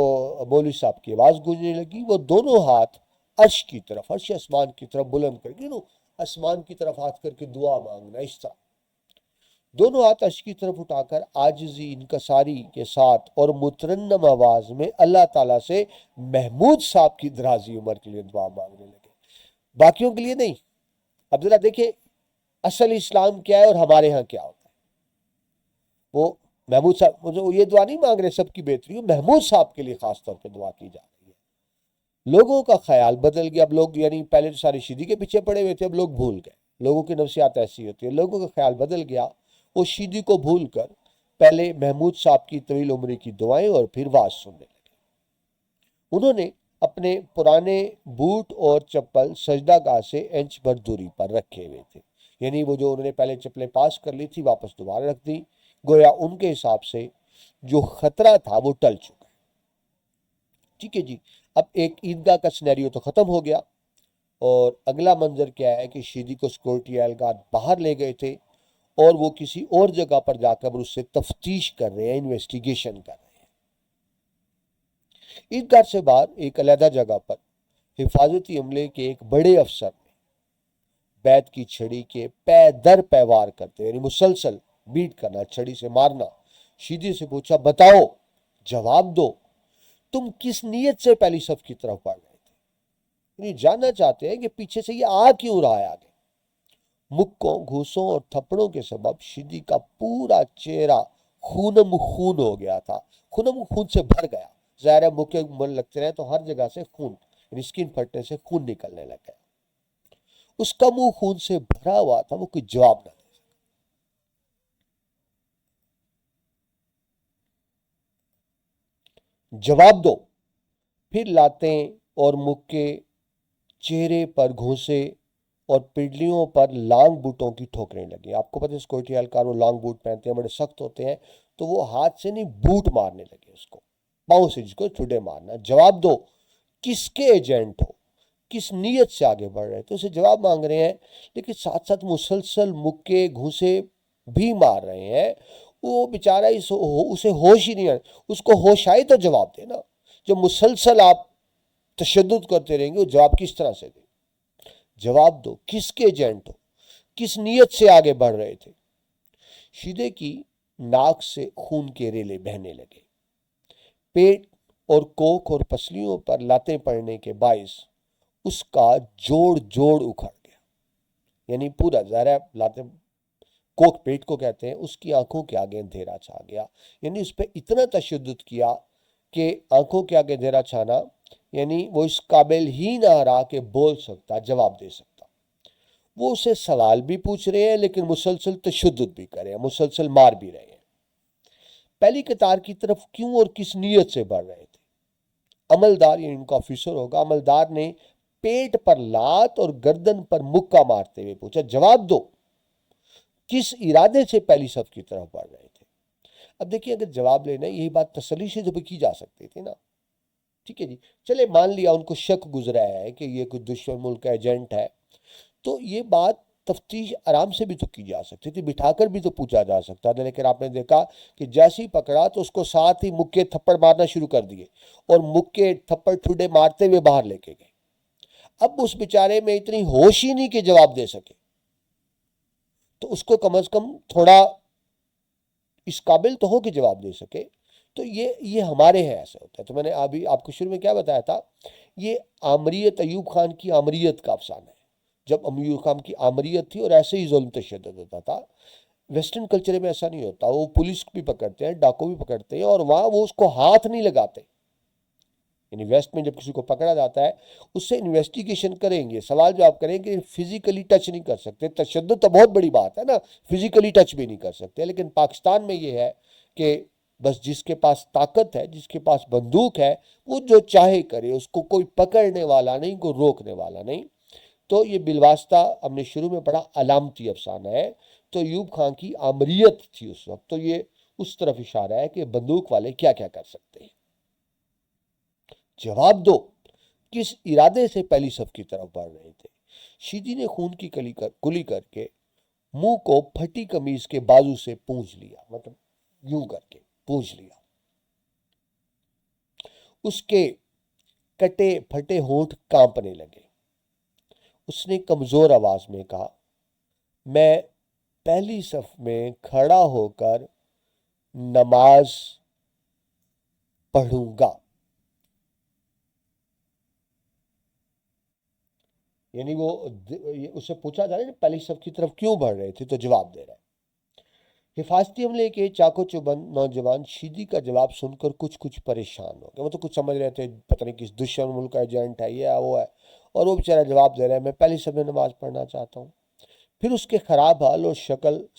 مولوی صاحب کی آواز گونجنے لگی، وہ دونوں ہاتھ عرش کی طرف، عرش آسمان کی طرف بلند کر کے، آسمان کی طرف ہاتھ کر کے دعا مانگنا، اس طرح دونوں ہاتھ عرش کی طرف اٹھا کر عاجزی، انکساری کے ساتھ اور مترنم آواز میں اللہ تعالیٰ سے محمود صاحب کی درازی عمر کے لیے دعا مانگنے لگے، باقیوں کے لیے نہیں۔ اب ذرا دیکھیں اصل اسلام کیا ہے اور ہمارے ہاں کیا ہوتا ہے۔ وہ محمود صاحب وہ یہ دعا نہیں مانگ رہے سب کی بہتری، محمود صاحب کے لیے خاص طور پہ دعا کی جا رہی ہے۔ لوگوں کا خیال بدل گیا، اب لوگ یعنی پہلے تو ساری شیدی کے پیچھے پڑے ہوئے تھے، اب لوگ بھول گئے۔ لوگوں کی نفسیات ایسی ہوتی ہے، لوگوں کا خیال بدل گیا، وہ شیدی کو بھول کر پہلے محمود صاحب کی طویل عمری کی دعائیں اور پھر واز سننے لگے۔ انہوں نے اپنے پرانے بوٹ اور چپل سجدہ گاہ سے انچ بھر دوری پر رکھے ہوئے تھے، یعنی وہ جو انہوں نے پہلے چپلیں پاس کر لی تھی واپس دوبارہ رکھ دی، گویا ان کے حساب سے جو خطرہ تھا وہ ٹل چکا ہے۔ ٹھیک ہے جی، اب ایک عیدگاہ کا سینیریو تو ختم ہو گیا، اور اگلا منظر کیا ہے کہ شیدی کو سیکورٹی اہلکار باہر لے گئے تھے اور وہ کسی اور جگہ پر جا کر اس سے تفتیش کر رہے ہیں، انویسٹیگیشن کر رہے ہیں۔ عیدگاہ سے باہر ایک علیحدہ جگہ پر حفاظتی عملے کے ایک بڑے افسر نے بیت کی چھڑی کے پے در پے وار کرتے، یعنی مسلسل بیٹ کرنا، چھڑی سے مارنا، شیدی سے پوچھا بتاؤ، جواب دو، تم کس نیت سے پہلی صف کی طرف بڑھ رہے تھے؟ یعنی جاننا چاہتے ہیں کہ پیچھے سے یہ آ کیوں رہا ہے آگے۔ مکوں، گھوسوں اور تھپڑوں کے سبب شیدی کا پورا چہرہ خونم خون ہو گیا تھا، خونم خون سے بھر گیا۔ ظاہر ہے مکے من لگتے رہے تو ہر جگہ سے خون، یعنی اسکن پھٹنے سے خون نکلنے لگ گیا۔ اس کا منہ خون سے بھرا ہوا تھا، وہ کوئی جواب نہ دے۔ جواب دو۔ پھر لاتیں اور مکے، چہرے پر گھونسے اور پڈلیوں پر لانگ بوٹوں کی ٹھوکریں لگی۔ آپ کو پتہ ہے سیکورٹی اہلکار وہ لانگ بوٹ پہنتے ہیں، بڑے سخت ہوتے ہیں، تو وہ ہاتھ سے نہیں بوٹ مارنے لگے اس کو، پاؤں سے، جس کو ٹھڈے مارنا۔ جواب دو، کس کے ایجنٹ ہو، کس نیت سے آگے بڑھ رہے تھے؟ اسے جواب مانگ رہے ہیں، لیکن ساتھ ساتھ مسلسل مکے گھوسے بھی مار رہے ہیں۔ وہ بیچارہ اسے ہوش ہی نہیں آ، اس کو ہوش آئے تو جواب دے نا۔ جب مسلسل آپ تشدد کرتے رہیں گے وہ جواب کس طرح سے دیں؟ جواب دو، کس کے ایجنٹ ہو، کس نیت سے آگے بڑھ رہے تھے؟ شیدے کی ناک سے خون کے ریلے بہنے لگے۔ پیٹ اور کوکھ اور پسلیوں پر لاتیں پڑنے کے باعث اس کا جوڑ جوڑ اکھڑ گیا، یعنی پورا ظاہر ہے لاتیں، کوکھ پیٹ کو کہتے ہیں، اس کی آنکھوں کے آگے اندھیرا چھا گیا، یعنی اس پہ اتنا تشدد کیا کہ آنکھوں کے آگے اندھیرا چھانا، یعنی وہ اس قابل ہی نہ رہا کہ بول سکتا، جواب دے سکتا۔ وہ اسے سوال بھی پوچھ رہے ہیں لیکن مسلسل تشدد بھی کر رہے ہیں، مسلسل مار بھی رہے ہیں۔ پہلی قطار کی طرف کیوں اور کس نیت سے بڑھ رہے تھے؟ عملدار، یعنی ان کا آفیسر ہوگا، عملدار نے پیٹ پر لات اور گردن پر مکہ مارتے ہوئے پوچھا جواب دو، کس ارادے سے پہلی صف کی طرف بڑھ رہے تھے؟ اب دیکھیے اگر جواب لینا ہے، یہی بات تسلی سے تو کی جا سکتی تھی نا۔ ٹھیک ہے جی، چلے مان لیا ان کو شک گزرا ہے کہ یہ کوئی دشمن ملک کا ایجنٹ ہے، تو یہ بات تفتیش آرام سے بھی تو کی جا سکتی تھی، بٹھا کر بھی تو پوچھا جا سکتا تھا، لیکن آپ نے دیکھا کہ جیسے ہی پکڑا تو اس کو ساتھ ہی مکے تھپڑ مارنا شروع کر دیے، اور مکے تھپڑ ٹھوڈے مارتے ہوئے باہر لے کے گئے۔ اب اس بیچارے میں اتنی ہوش ہی نہیں کہ جواب دے سکے، تو اس کو کم از کم تھوڑا اس قابل تو ہو کہ جواب دے سکے۔ تو یہ ہمارے ہیں ایسا ہوتا ہے۔ تو میں نے ابھی آپ کو شروع میں کیا بتایا تھا، یہ آمریت، ایوب خان کی آمریت کا افسانہ ہے۔ جب ایوب خان کی آمریت تھی اور ایسے ہی ظلم تشدد ہوتا تھا، ویسٹرن کلچر میں ایسا نہیں ہوتا، وہ پولیس بھی پکڑتے ہیں، ڈاکو بھی پکڑتے ہیں، اور وہاں وہ اس کو ہاتھ نہیں لگاتے۔ یعنی ویسٹ میں جب کسی کو پکڑا جاتا ہے اس سے انویسٹیگیشن کریں گے، سوال جواب کریں گے، فزیکلی ٹچ نہیں کر سکتے۔ تشدد تو بہت بڑی بات ہے نا، فزیکلی ٹچ بھی نہیں کر سکتے، لیکن پاکستان میں یہ ہے کہ بس جس کے پاس طاقت ہے، جس کے پاس بندوق ہے، وہ جو چاہے کرے، اس کو کوئی پکڑنے والا نہیں، کوئی روکنے والا نہیں۔ تو یہ بالواسطہ ہم نے شروع میں پڑھا علامتی افسانہ ہے، تو ایوب خان کی آمریت تھی اس وقت، تو یہ اس طرف اشارہ ہے کہ بندوق والے کیا کیا کر سکتے ہیں۔ جواب دو، کس ارادے سے پہلی صف کی طرف بڑھ رہے تھے؟ شیدی نے خون کی کلی کر کے منہ کو پھٹی قمیض کے بازو سے پونچھ لیا، مطلب یوں کر کے پونچھ لیا۔ اس کے کٹے پھٹے ہونٹ کانپنے لگے۔ اس نے کمزور آواز میں کہا، میں پہلی صف میں کھڑا ہو کر نماز پڑھوں گا۔ یعنی وہ اس سے پوچھا جا رہا ہے پہلی صف کی طرف کیوں بڑھ رہے تھے، تو جواب دے رہا ہے۔ حفاظتی عملے کے چاقو چوبند نوجوان شیدی کا جواب سن کر کچھ پریشان ہو گئے، وہ تو کچھ سمجھ رہے تھے پتہ نہیں کس دشمن ملک کا ایجنٹ ہے، یہ ہے وہ ہے، اور وہ بیچارہ جواب دے رہا ہے میں پہلی صف میں نماز پڑھنا چاہتا ہوں۔ پھر اس کے خراب حال اور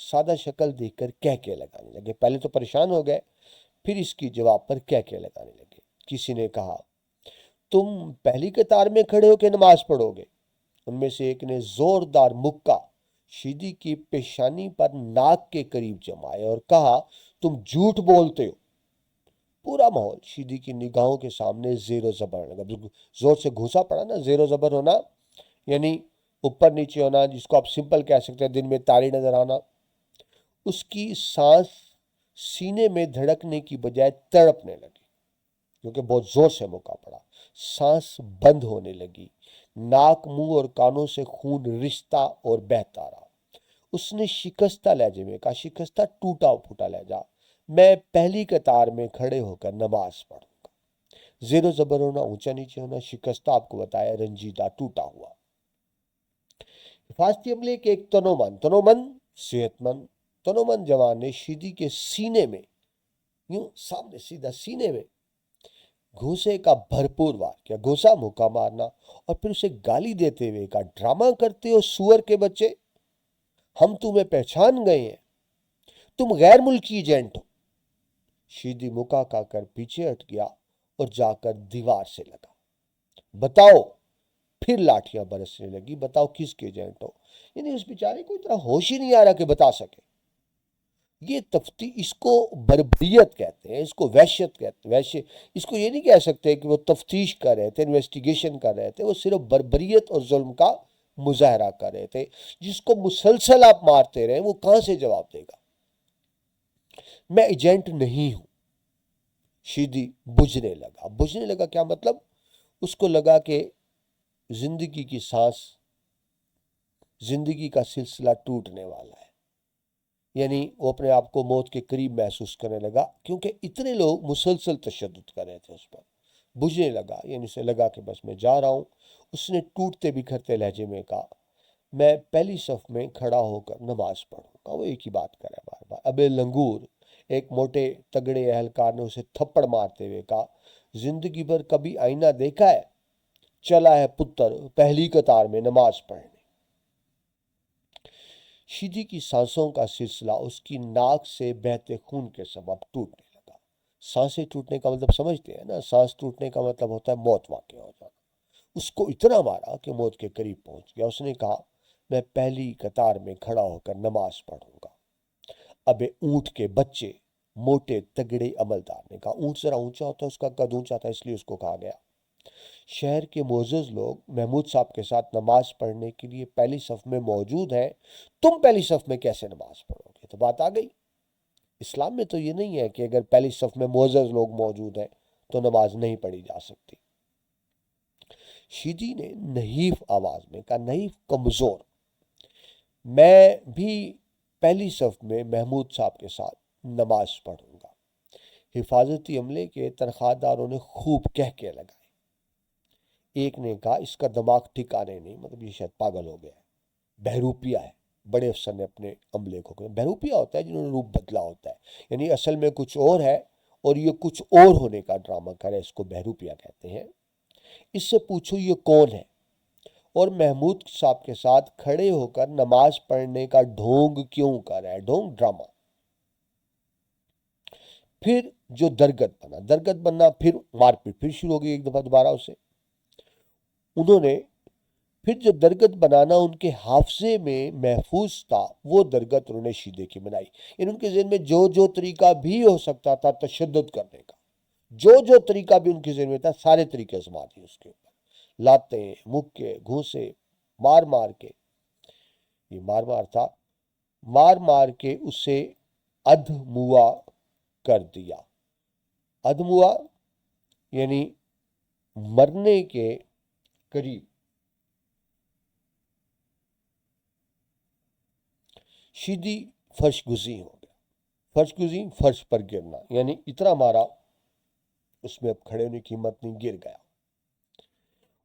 سادہ شکل دیکھ کر کہکے لگانے لگے۔ پہلے تو پریشان ہو گئے، پھر اس کی جواب پر کہکے لگانے لگے۔ کسی نے کہا، تم پہلی قطار میں کھڑے ہو کے نماز پڑھو گے؟ ان میں سے ایک نے زوردار مکہ شیدی کی پیشانی پر ناک کے قریب جمائے اور کہا تم جھوٹ بولتے ہو۔ پورا ماحول شیدی کی نگاہوں کے سامنے زیر و زبر لگا، زور سے گھسا پڑا نا، زیر و زبر ہونا یعنی اوپر نیچے ہونا، جس کو آپ سمپل کہہ سکتے ہیں، دن میں تاری نظر آنا۔ اس کی سانس سینے میں دھڑکنے کی بجائے تڑپنے لگی کیونکہ بہت زور سے موقع پڑا۔ سانس بند ہونے لگی، ناک، منہ اور کانوں سے خون رشتہ اور بہتا رہا۔ اس نے شکستہ لہجے میں کہا، شکستہ ٹوٹا پھوٹا لہجہ، میں پہلی قطار میں کھڑے ہو کر نماز پڑھوں گا۔ زیر و زبر ہونا، اونچا نیچے ہونا، شکستہ آپ کو بتایا رنجیدہ، ٹوٹا ہوا۔ حفاظتی عملے کے ایک تنومند صحت مند تنومند جوان نے شیدی کے سینے میں، یوں سامنے سیدھا سینے میں گھوسے کا بھرپور وار کیا، گھوسا موقع مارنا، اور پھر اسے گالی دیتے ہوئے کہا، ڈرامہ کرتے ہو سور کے بچے، ہم تمہیں پہچان گئے ہیں، تم غیر ملکی ایجنٹ ہو۔ شیدی مکا کھا کر پیچھے ہٹ گیا اور جا کر دیوار سے لگا۔ بتاؤ، پھر لاٹھیاں برسنے لگی، بتاؤ کس کے ایجنٹ ہو؟ یعنی اس بیچارے کو اتنا ہوش ہی نہیں آ رہا کہ بتا سکے۔ یہ تفتیش، اس کو بربریت کہتے ہیں، اس کو وحشت کہتے ہیں۔ ویسے اس کو یہ نہیں کہہ سکتے کہ وہ تفتیش کر رہے تھے، انویسٹیگیشن کر رہے تھے، وہ صرف بربریت اور ظلم کا مظاہرہ کر رہے تھے۔ جس کو مسلسل آپ مارتے رہے وہ کہاں سے جواب دے گا؟ میں ایجنٹ نہیں ہوں۔ شیدی بجھنے لگا کیا مطلب؟ اس کو لگا کہ زندگی کی سانس، زندگی کا سلسلہ ٹوٹنے والا ہے، یعنی وہ اپنے آپ کو موت کے قریب محسوس کرنے لگا کیونکہ اتنے لوگ مسلسل تشدد کر رہے تھے اس پر۔ بجھنے لگا یعنی اسے لگا کہ بس میں جا رہا ہوں۔ اس نے ٹوٹتے بکھرتے لہجے میں کہا، میں پہلی صف میں کھڑا ہو کر نماز پڑھوں گا۔ وہ ایک ہی بات کرے بار بار۔ ابے لنگور، ایک موٹے تگڑے اہلکار نے اسے تھپڑ مارتے ہوئے کہا، زندگی بھر کبھی آئینہ دیکھا ہے؟ چلا ہے پتر پہلی قطار میں نماز پڑھنے۔ شیدی کی سانسوں کا سلسلہ اس کی ناک سے بہتے خون کے سبب ٹوٹنے لگا۔ سانسیں ٹوٹنے کا مطلب سمجھتے ہیں نا؟ سانس ٹوٹنے کا مطلب ہوتا ہے موت واقع ہو جانا۔ اس کو اتنا مارا کہ موت کے قریب پہنچ گیا۔ اس نے کہا، میں پہلی قطار میں کھڑا ہو کر نماز پڑھوں گا۔ ابے اونٹ کے بچے، موٹے تگڑے عملدار نے کہا۔ اونٹ ذرا اونچا ہوتا ہے، اس کا قد اونچا تھا، اس لیے اس کو کہا گیا۔ شہر کے معزز لوگ محمود صاحب کے ساتھ نماز پڑھنے کے لیے پہلی صف میں موجود ہیں، تم پہلی صف میں کیسے نماز پڑھو گے؟ تو بات آ گئی۔ اسلام میں تو یہ نہیں ہے کہ اگر پہلی صف میں معزز لوگ موجود ہیں تو نماز نہیں پڑھی جا سکتی۔ شیدی نے نحیف آواز میں کہا، نحیف کمزور، میں بھی پہلی صف میں محمود صاحب کے ساتھ نماز پڑھوں گا۔ حفاظتی عملے کے تنخواہ داروں نے خوب کہکے لگائے۔ ایک نے کہا، اس کا دماغ ٹھکانے نہیں، مطلب یہ شاید پاگل ہو گیا ہے، بہروپیہ ہے۔ بڑے افسر نے اپنے عملے کو کہا، بہروپیہ ہوتا ہے جنہوں نے روپ بدلا ہوتا ہے، یعنی اصل میں کچھ اور ہے اور یہ کچھ اور ہونے کا ڈرامہ کرے، اس کو بہروپیہ کہتے ہیں۔ اس سے پوچھو یہ کون ہے اور محمود صاحب کے ساتھ کھڑے ہو کر نماز پڑھنے کا ڈھونگ کیوں کر رہا ہے؟ ڈھونگ، ڈرامہ۔ پھر جو درگت بننا، پھر مار پیٹ پھر شروع ہو گئی ایک دفعہ دوبارہ اسے۔ انہوں نے پھر جو درگت بنانا ان کے حافظے میں محفوظ تھا، وہ درگت انہوں نے شیدے کی بنائی۔ یعنی ان کے ذہن میں جو طریقہ بھی ہو سکتا تھا تشدد کرنے کا، جو طریقہ بھی ان کے ذہن میں تھا، سارے طریقے آزما دیے اس کے اوپر۔ لاتیں، مکے، گھوسے، مار کے، یہ مار تھا، مار کے اسے ادھموا کر دیا۔ ادھموا یعنی مرنے کے قریب۔ شیدی فرش گزین ہو گیا۔ فرش گزین، فرش پر گرنا، یعنی اتنا مارا اس میں اب کھڑے ہونے کی ہمت نہیں، گر گیا۔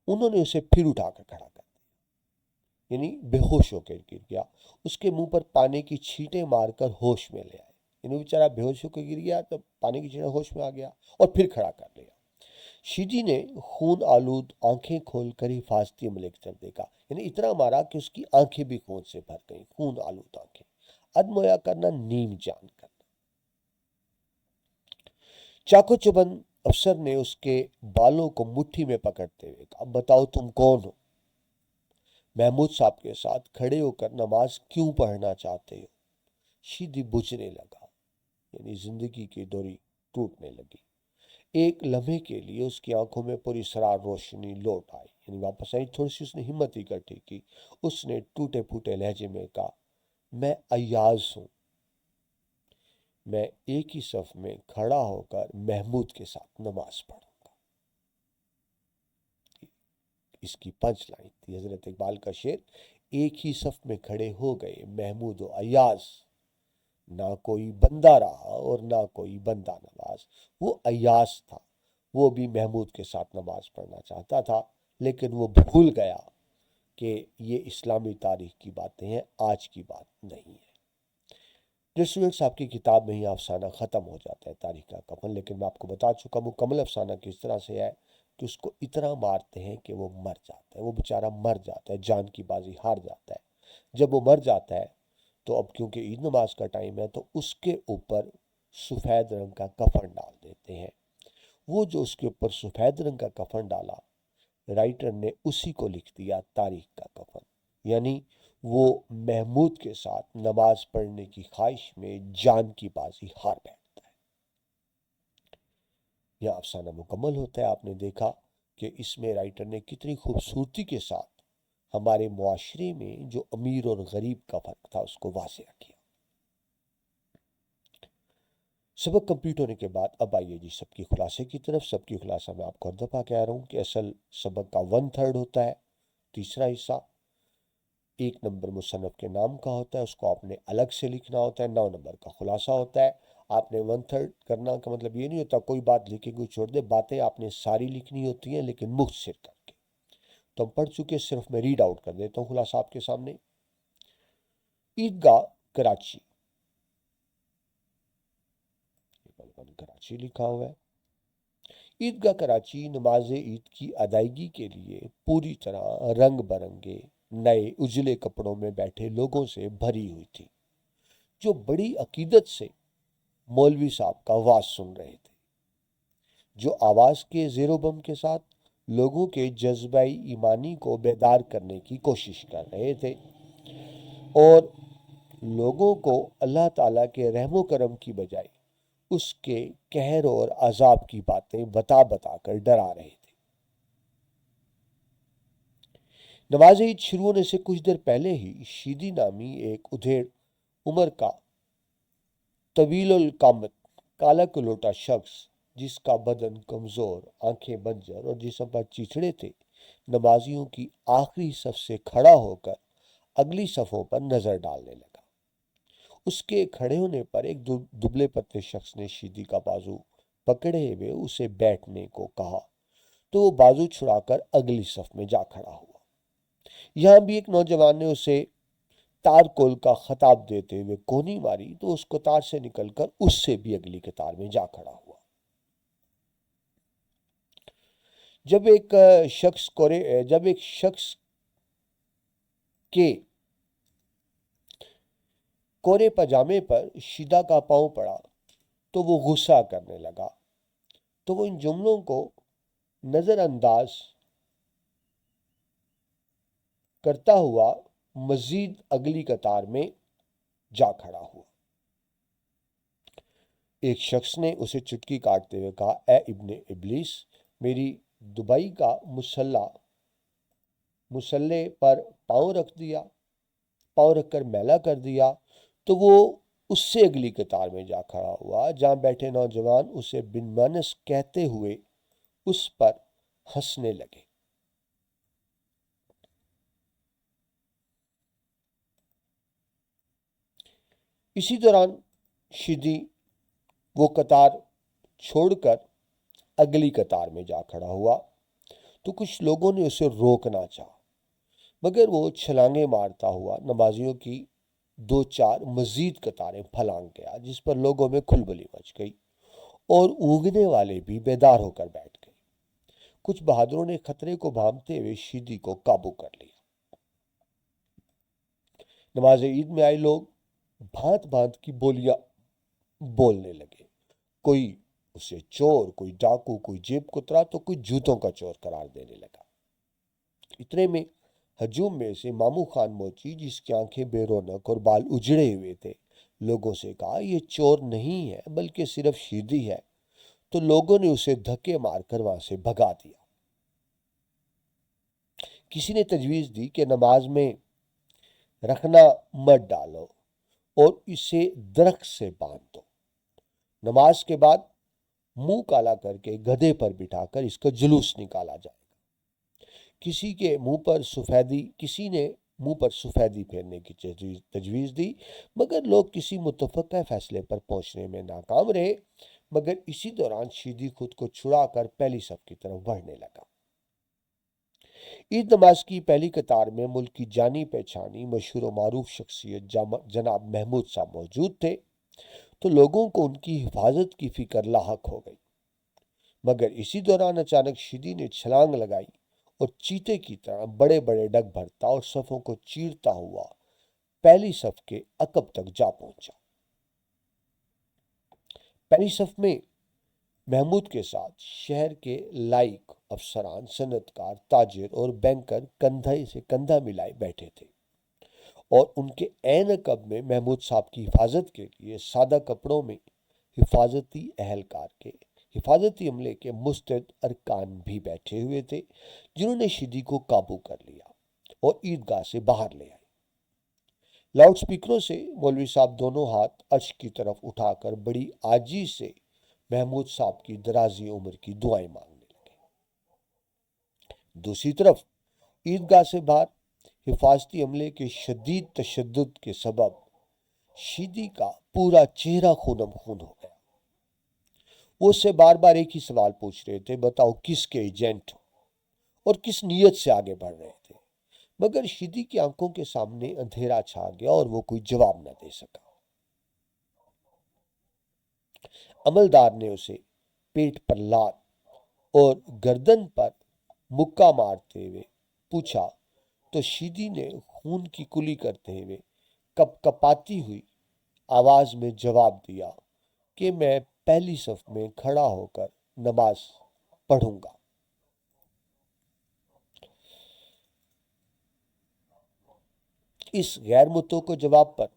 انہوں نے اسے پھر اٹھا کر کھڑا کر دیا، یعنی بے ہوش ہو کر گر گیا۔ اس کے منہ پر پانی کی چھینٹیں مار کر ہوش میں لے آئے، یعنی بیچارہ بے ہوش ہو کے گر گیا تو پانی کی چھینٹیں ہوش میں آ گیا اور پھر کھڑا کر لیا۔ شیدی نے خون آلود آنکھیں کھول کر حفاظتی عملے کی طرف دیکھا، یعنی اتنا مارا کہ اس کی آنکھیں بھی خون سے بھر گئیں، خون آلود آنکھیں۔ ادمویا کرنا، نیم جان کرنا۔ چاقو چبند افسر نے اس کے بالوں کو مٹھی میں پکڑتے ہوئے کہا، بتاؤ تم کون ہو؟ محمود صاحب کے ساتھ کھڑے ہو کر نماز کیوں پڑھنا چاہتے ہو؟ شیدی بجھنے لگا، یعنی زندگی کی ڈوری ٹوٹنے لگی۔ ایک لمحے کے لیے اس کی آنکھوں میں پوری سرار روشنی لوٹ آئی، یعنی واپس آئی۔ تھوڑی سی اس نے ہمت اکٹھی کی، اس نے ٹوٹے پھوٹے لہجے میں کہا، میں ایاز ہوں، میں ایک ہی صف میں کھڑا ہو کر محمود کے ساتھ نماز پڑھوں گا۔ اس کی پنچ لائن تھی حضرت اقبال کا شعر، ایک ہی صف میں کھڑے ہو گئے محمود و ایاز، نہ کوئی بندہ رہا اور نہ کوئی بندہ نواز۔ وہ ایاز تھا، وہ بھی محمود کے ساتھ نماز پڑھنا چاہتا تھا، لیکن وہ بھول گیا کہ یہ اسلامی تاریخ کی باتیں ہیں، آج کی بات نہیں ہے۔ ریسٹورنٹ صاحب کی کتاب میں ہی افسانہ ختم ہو جاتا ہے تاریخ کا کفن، لیکن میں آپ کو بتا چکا مکمل افسانہ کس طرح سے ہے کہ اس کو اتنا مارتے ہیں کہ وہ مر جاتا ہے، وہ بیچارہ مر جاتا ہے، جان کی بازی ہار جاتا ہے۔ جب وہ مر جاتا ہے تو اب کیونکہ عید نماز کا ٹائم ہے تو اس کے اوپر سفید رنگ کا کفن ڈال دیتے ہیں۔ وہ جو اس کے اوپر سفید رنگ کا کفن ڈالا، رائٹر نے اسی کو لکھ دیا تاریخ کا کفن، یعنی وہ محمود کے ساتھ نماز پڑھنے کی خواہش میں جان کی بازی ہار بیٹھتا ہے۔ یہاں افسانہ مکمل ہوتا ہے۔ آپ نے دیکھا کہ اس میں رائٹر نے کتنی خوبصورتی کے ساتھ ہمارے معاشرے میں جو امیر اور غریب کا فرق تھا اس کو واضح کیا۔ سبق کمپلیٹ ہونے کے بعد اب آئیے جی سب کی خلاصے کی طرف۔ سب کی خلاصہ میں آپ کو ہر دفعہ کہہ رہا ہوں کہ اصل سبق کا 1/3 ہوتا ہے، تیسرا حصہ 1 نمبر مصنف کے نام کا ہوتا ہے، اس کو آپ نے الگ سے لکھنا ہوتا ہے، 9 نمبر کا خلاصہ ہوتا ہے۔ آپ نے 1/3 کرنا کا مطلب یہ نہیں ہوتا کوئی بات لکھے کوئی چھوڑ دے، باتیں آپ نے ساری لکھنی ہوتی ہیں لیکن مختصر کر کے۔ تو ہم پڑھ چکے، صرف میں ریڈ آؤٹ کر دیتا ہوں خلاصہ آپ کے سامنے۔ عیدگاہ کراچی، کراچی لکھا ہوا ہے۔ عیدگاہ کراچی نماز عید کی ادائیگی کے لیے پوری طرح رنگ برنگے نئے اجلے کپڑوں میں بیٹھے لوگوں سے بھری ہوئی تھی، جو بڑی عقیدت سے مولوی صاحب کا واز سن رہے تھے، جو آواز کے زیر و بم کے ساتھ لوگوں کے جذبہ ایمانی کو بیدار کرنے کی کوشش کر رہے تھے اور لوگوں کو اللہ تعالیٰ کے رحم و کرم کی بجائے اس کے قہر اور عذاب کی باتیں بتا بتا کر ڈرا رہے تھے۔ نماز عید شروع ہونے سے کچھ دیر پہلے ہی شیدی نامی ایک ادھیڑ عمر کا طویل القامت کالا کلوٹا شخص، جس کا بدن کمزور، آنکھیں بنجر اور جسم پر چیچڑے تھے، نمازیوں کی آخری صف سے کھڑا ہو کر اگلی صفوں پر نظر ڈالنے لگا۔ اس کے کھڑے ہونے پر ایک دبلے پتلے شخص نے شیدی کا بازو پکڑے ہوئے اسے بیٹھنے کو کہا تو وہ بازو چھڑا کر اگلی صف میں جا کھڑا ہوا۔ یہاں بھی ایک نوجوان نے اسے تار کول کا خطاب دیتے ہوئے کونی ماری تو اس قطار سے نکل کر اس سے بھی اگلی قطار میں جا کھڑا ہوا۔ جب ایک شخص کے کورے پاجامے پر شیدہ کا پاؤں پڑا تو وہ غصہ کرنے لگا، تو وہ ان جملوں کو نظر انداز کرتا ہوا مزید اگلی قطار میں جا کھڑا ہوا۔ ایک شخص نے اسے چٹکی کاٹتے ہوئے کہا، اے ابن ابلیس، میری دبائی کا مسلح پر پاؤں رکھ کر میلا کر دیا تو وہ اس سے اگلی قطار میں جا کھڑا ہوا، جہاں بیٹھے نوجوان اسے بن مانس کہتے ہوئے اس پر ہنسنے لگے۔ اسی دوران شیدی وہ قطار چھوڑ کر اگلی قطار میں جا کھڑا ہوا تو کچھ لوگوں نے اسے روکنا چاہا، مگر وہ چھلانگیں مارتا ہوا نمازیوں کی 2-4 مزید قطاریں پھلانگ گیا، جس پر لوگوں میں کھلبلی مچ گئی اور اونگنے والے بھی بیدار ہو کر بیٹھ گئے۔ کچھ بہادروں نے خطرے کو بھانپتے ہوئے شیدی کو قابو کر لیا۔ نماز عید میں آئے لوگ بھانت بھانت کی بولیاں بولنے لگے، کوئی اسے چور، کوئی ڈاکو، کوئی جیب کترا تو کوئی جوتوں کا چور قرار دینے لگا۔ اتنے میں ہجوم میں سے مامو خان موچی، جس کی آنکھیں بے رونق اور بال اجڑے ہوئے تھے، لوگوں سے کہا یہ چور نہیں ہے بلکہ صرف شیدی ہے۔ تو لوگوں نے اسے دھکے مار کر وہاں سے بھگا دیا۔ کسی نے تجویز دی کہ نماز میں رکھنا مت ڈالو اور اسے درخت سے باندھ دو۔ نماز کے بعد منہ کالا کر کے گدھے پر بٹھا کر اس کا جلوس نکالا جائے گا۔ کسی نے منہ پر سفیدی پھیرنے کی تجویز دی، مگر لوگ کسی متفقہ فیصلے پر پہنچنے میں ناکام رہے۔ مگر اسی دوران شیدی خود کو چھڑا کر پہلی صف کی طرف بڑھنے لگا۔ عید نماز کی پہلی قطار میں ملک کی جانی پہچانی مشہور و معروف شخصیت جناب محمود صاحب موجود تھے، تو لوگوں کو ان کی حفاظت کی فکر لاحق ہو گئی۔ مگر اسی دوران اچانک شیدی نے چھلانگ لگائی اور چیتے کی طرح بڑے بڑے ڈگ بھرتا اور صفوں کو چیرتا ہوا پہلی صف کے عقب تک جا پہنچا۔ پہلی صف میں محمود کے ساتھ شہر کے لائق افسران، صنعتکار، تاجر اور بینکر کندھے سے کندھا ملائے بیٹھے تھے، اور ان کے عین عقب میں محمود صاحب کی حفاظت کے لیے سادہ کپڑوں میں حفاظتی عملے کے مستعد ارکان بھی بیٹھے ہوئے تھے، جنہوں نے شیدی کو قابو کر لیا اور عیدگاہ سے باہر لے آئے۔ لاؤڈ سپیکروں سے مولوی صاحب دونوں ہاتھ عرش کی طرف اٹھا کر بڑی عاجزی سے محمود صاحب کی درازی عمر کی دعائیں مانگنے لگے۔ دوسری طرف عیدگاہ سے باہر حفاظتی عملے کے شدید تشدد کے سبب شیدی کا پورا چہرہ خونم خون ہو گیا۔ وہ اس سے بار بار ایک ہی سوال پوچھ رہے تھے، بتاؤ کس کے ایجنٹ ہو اور کس نیت سے آگے بڑھ رہے تھے؟ مگر شیدی کی آنکھوں کے سامنے اندھیرا چھا گیا اور وہ کوئی جواب نہ دے سکا۔ عملدار نے اسے پیٹ پر لات اور گردن پر مکہ مارتے ہوئے پوچھا، تو شیدی نے خون کی کلی کرتے ہوئے کپ کپاتی ہوئی آواز میں جواب دیا کہ میں پہلی صف میں کھڑا ہو کر نماز پڑھوں گا۔ اس غیر متوقع جواب پر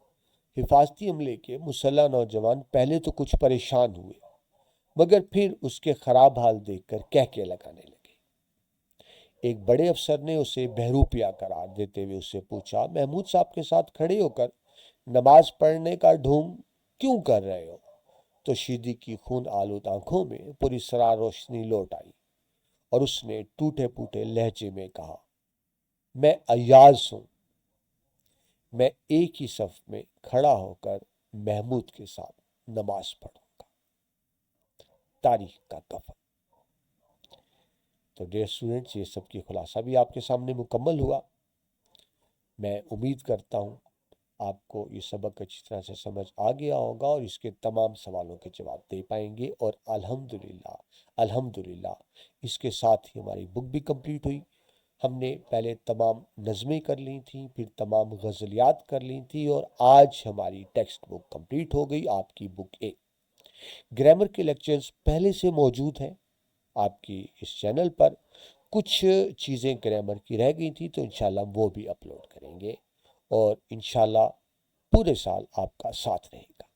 حفاظتی عملے کے مسلح نوجوان پہلے تو کچھ پریشان ہوئے، مگر پھر اس کے خراب حال دیکھ کر کہکے لگانے لگے۔ ایک بڑے افسر نے اسے بہروپیہ قرار دیتے ہوئے اس سے پوچھا، محمود صاحب کے ساتھ کھڑے ہو کر نماز پڑھنے کا ڈھونگ کیوں کر رہے ہو؟ تو شیدی کی خون آلود آنکھوں میں پوری سرار روشنی لوٹ آئی اور اس نے ٹوٹے پوٹے لہجے میں کہا، میں ایاز ہوں، میں ایک ہی صف میں کھڑا ہو کر محمود کے ساتھ نماز پڑھوں گا۔ تاریخ کا کفن۔ تو ڈیئر اسٹوڈنٹس، یہ سب کی خلاصہ بھی آپ کے سامنے مکمل ہوا۔ میں امید کرتا ہوں آپ کو یہ سبق اچھی طرح سے سمجھ آ گیا ہوگا اور اس کے تمام سوالوں کے جواب دے پائیں گے، اور الحمدللہ اس کے ساتھ ہی ہماری بک بھی کمپلیٹ ہوئی۔ ہم نے پہلے تمام نظمیں کر لی تھیں، پھر تمام غزلیات کر لی تھیں، اور آج ہماری ٹیکسٹ بک کمپلیٹ ہو گئی، آپ کی بک اے۔ گرامر کے لیکچرز پہلے سے موجود ہیں آپ کی اس چینل پر۔ کچھ چیزیں گرامر کی رہ گئی تھی تو انشاءاللہ وہ بھی اپلوڈ کریں گے، اور انشاءاللہ پورے سال آپ کا ساتھ رہے گا۔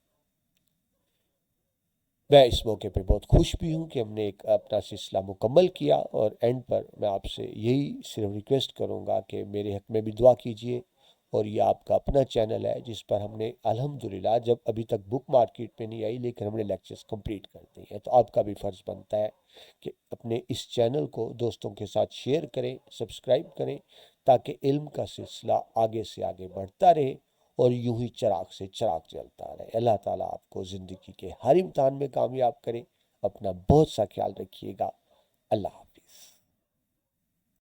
میں اس موقع پہ بہت خوش بھی ہوں کہ ہم نے ایک اپنا سلسلہ مکمل کیا، اور اینڈ پر میں آپ سے یہی صرف ریکویسٹ کروں گا کہ میرے حق میں بھی دعا کیجئے، اور یہ آپ کا اپنا چینل ہے جس پر ہم نے الحمدللہ، جب ابھی تک بک مارکیٹ میں نہیں آئی لیکن ہم نے لیکچرز کمپلیٹ کر دی ہیں، تو آپ کا بھی فرض بنتا ہے کہ اپنے اس چینل کو دوستوں کے ساتھ شیئر کریں، سبسکرائب کریں، تاکہ علم کا سلسلہ آگے سے آگے بڑھتا رہے اور یوں ہی چراغ سے چراغ جلتا رہے۔ اللہ تعالیٰ آپ کو زندگی کے ہر امتحان میں کامیاب کرے۔ اپنا بہت سا خیال رکھیے گا۔ اللہ حافظ۔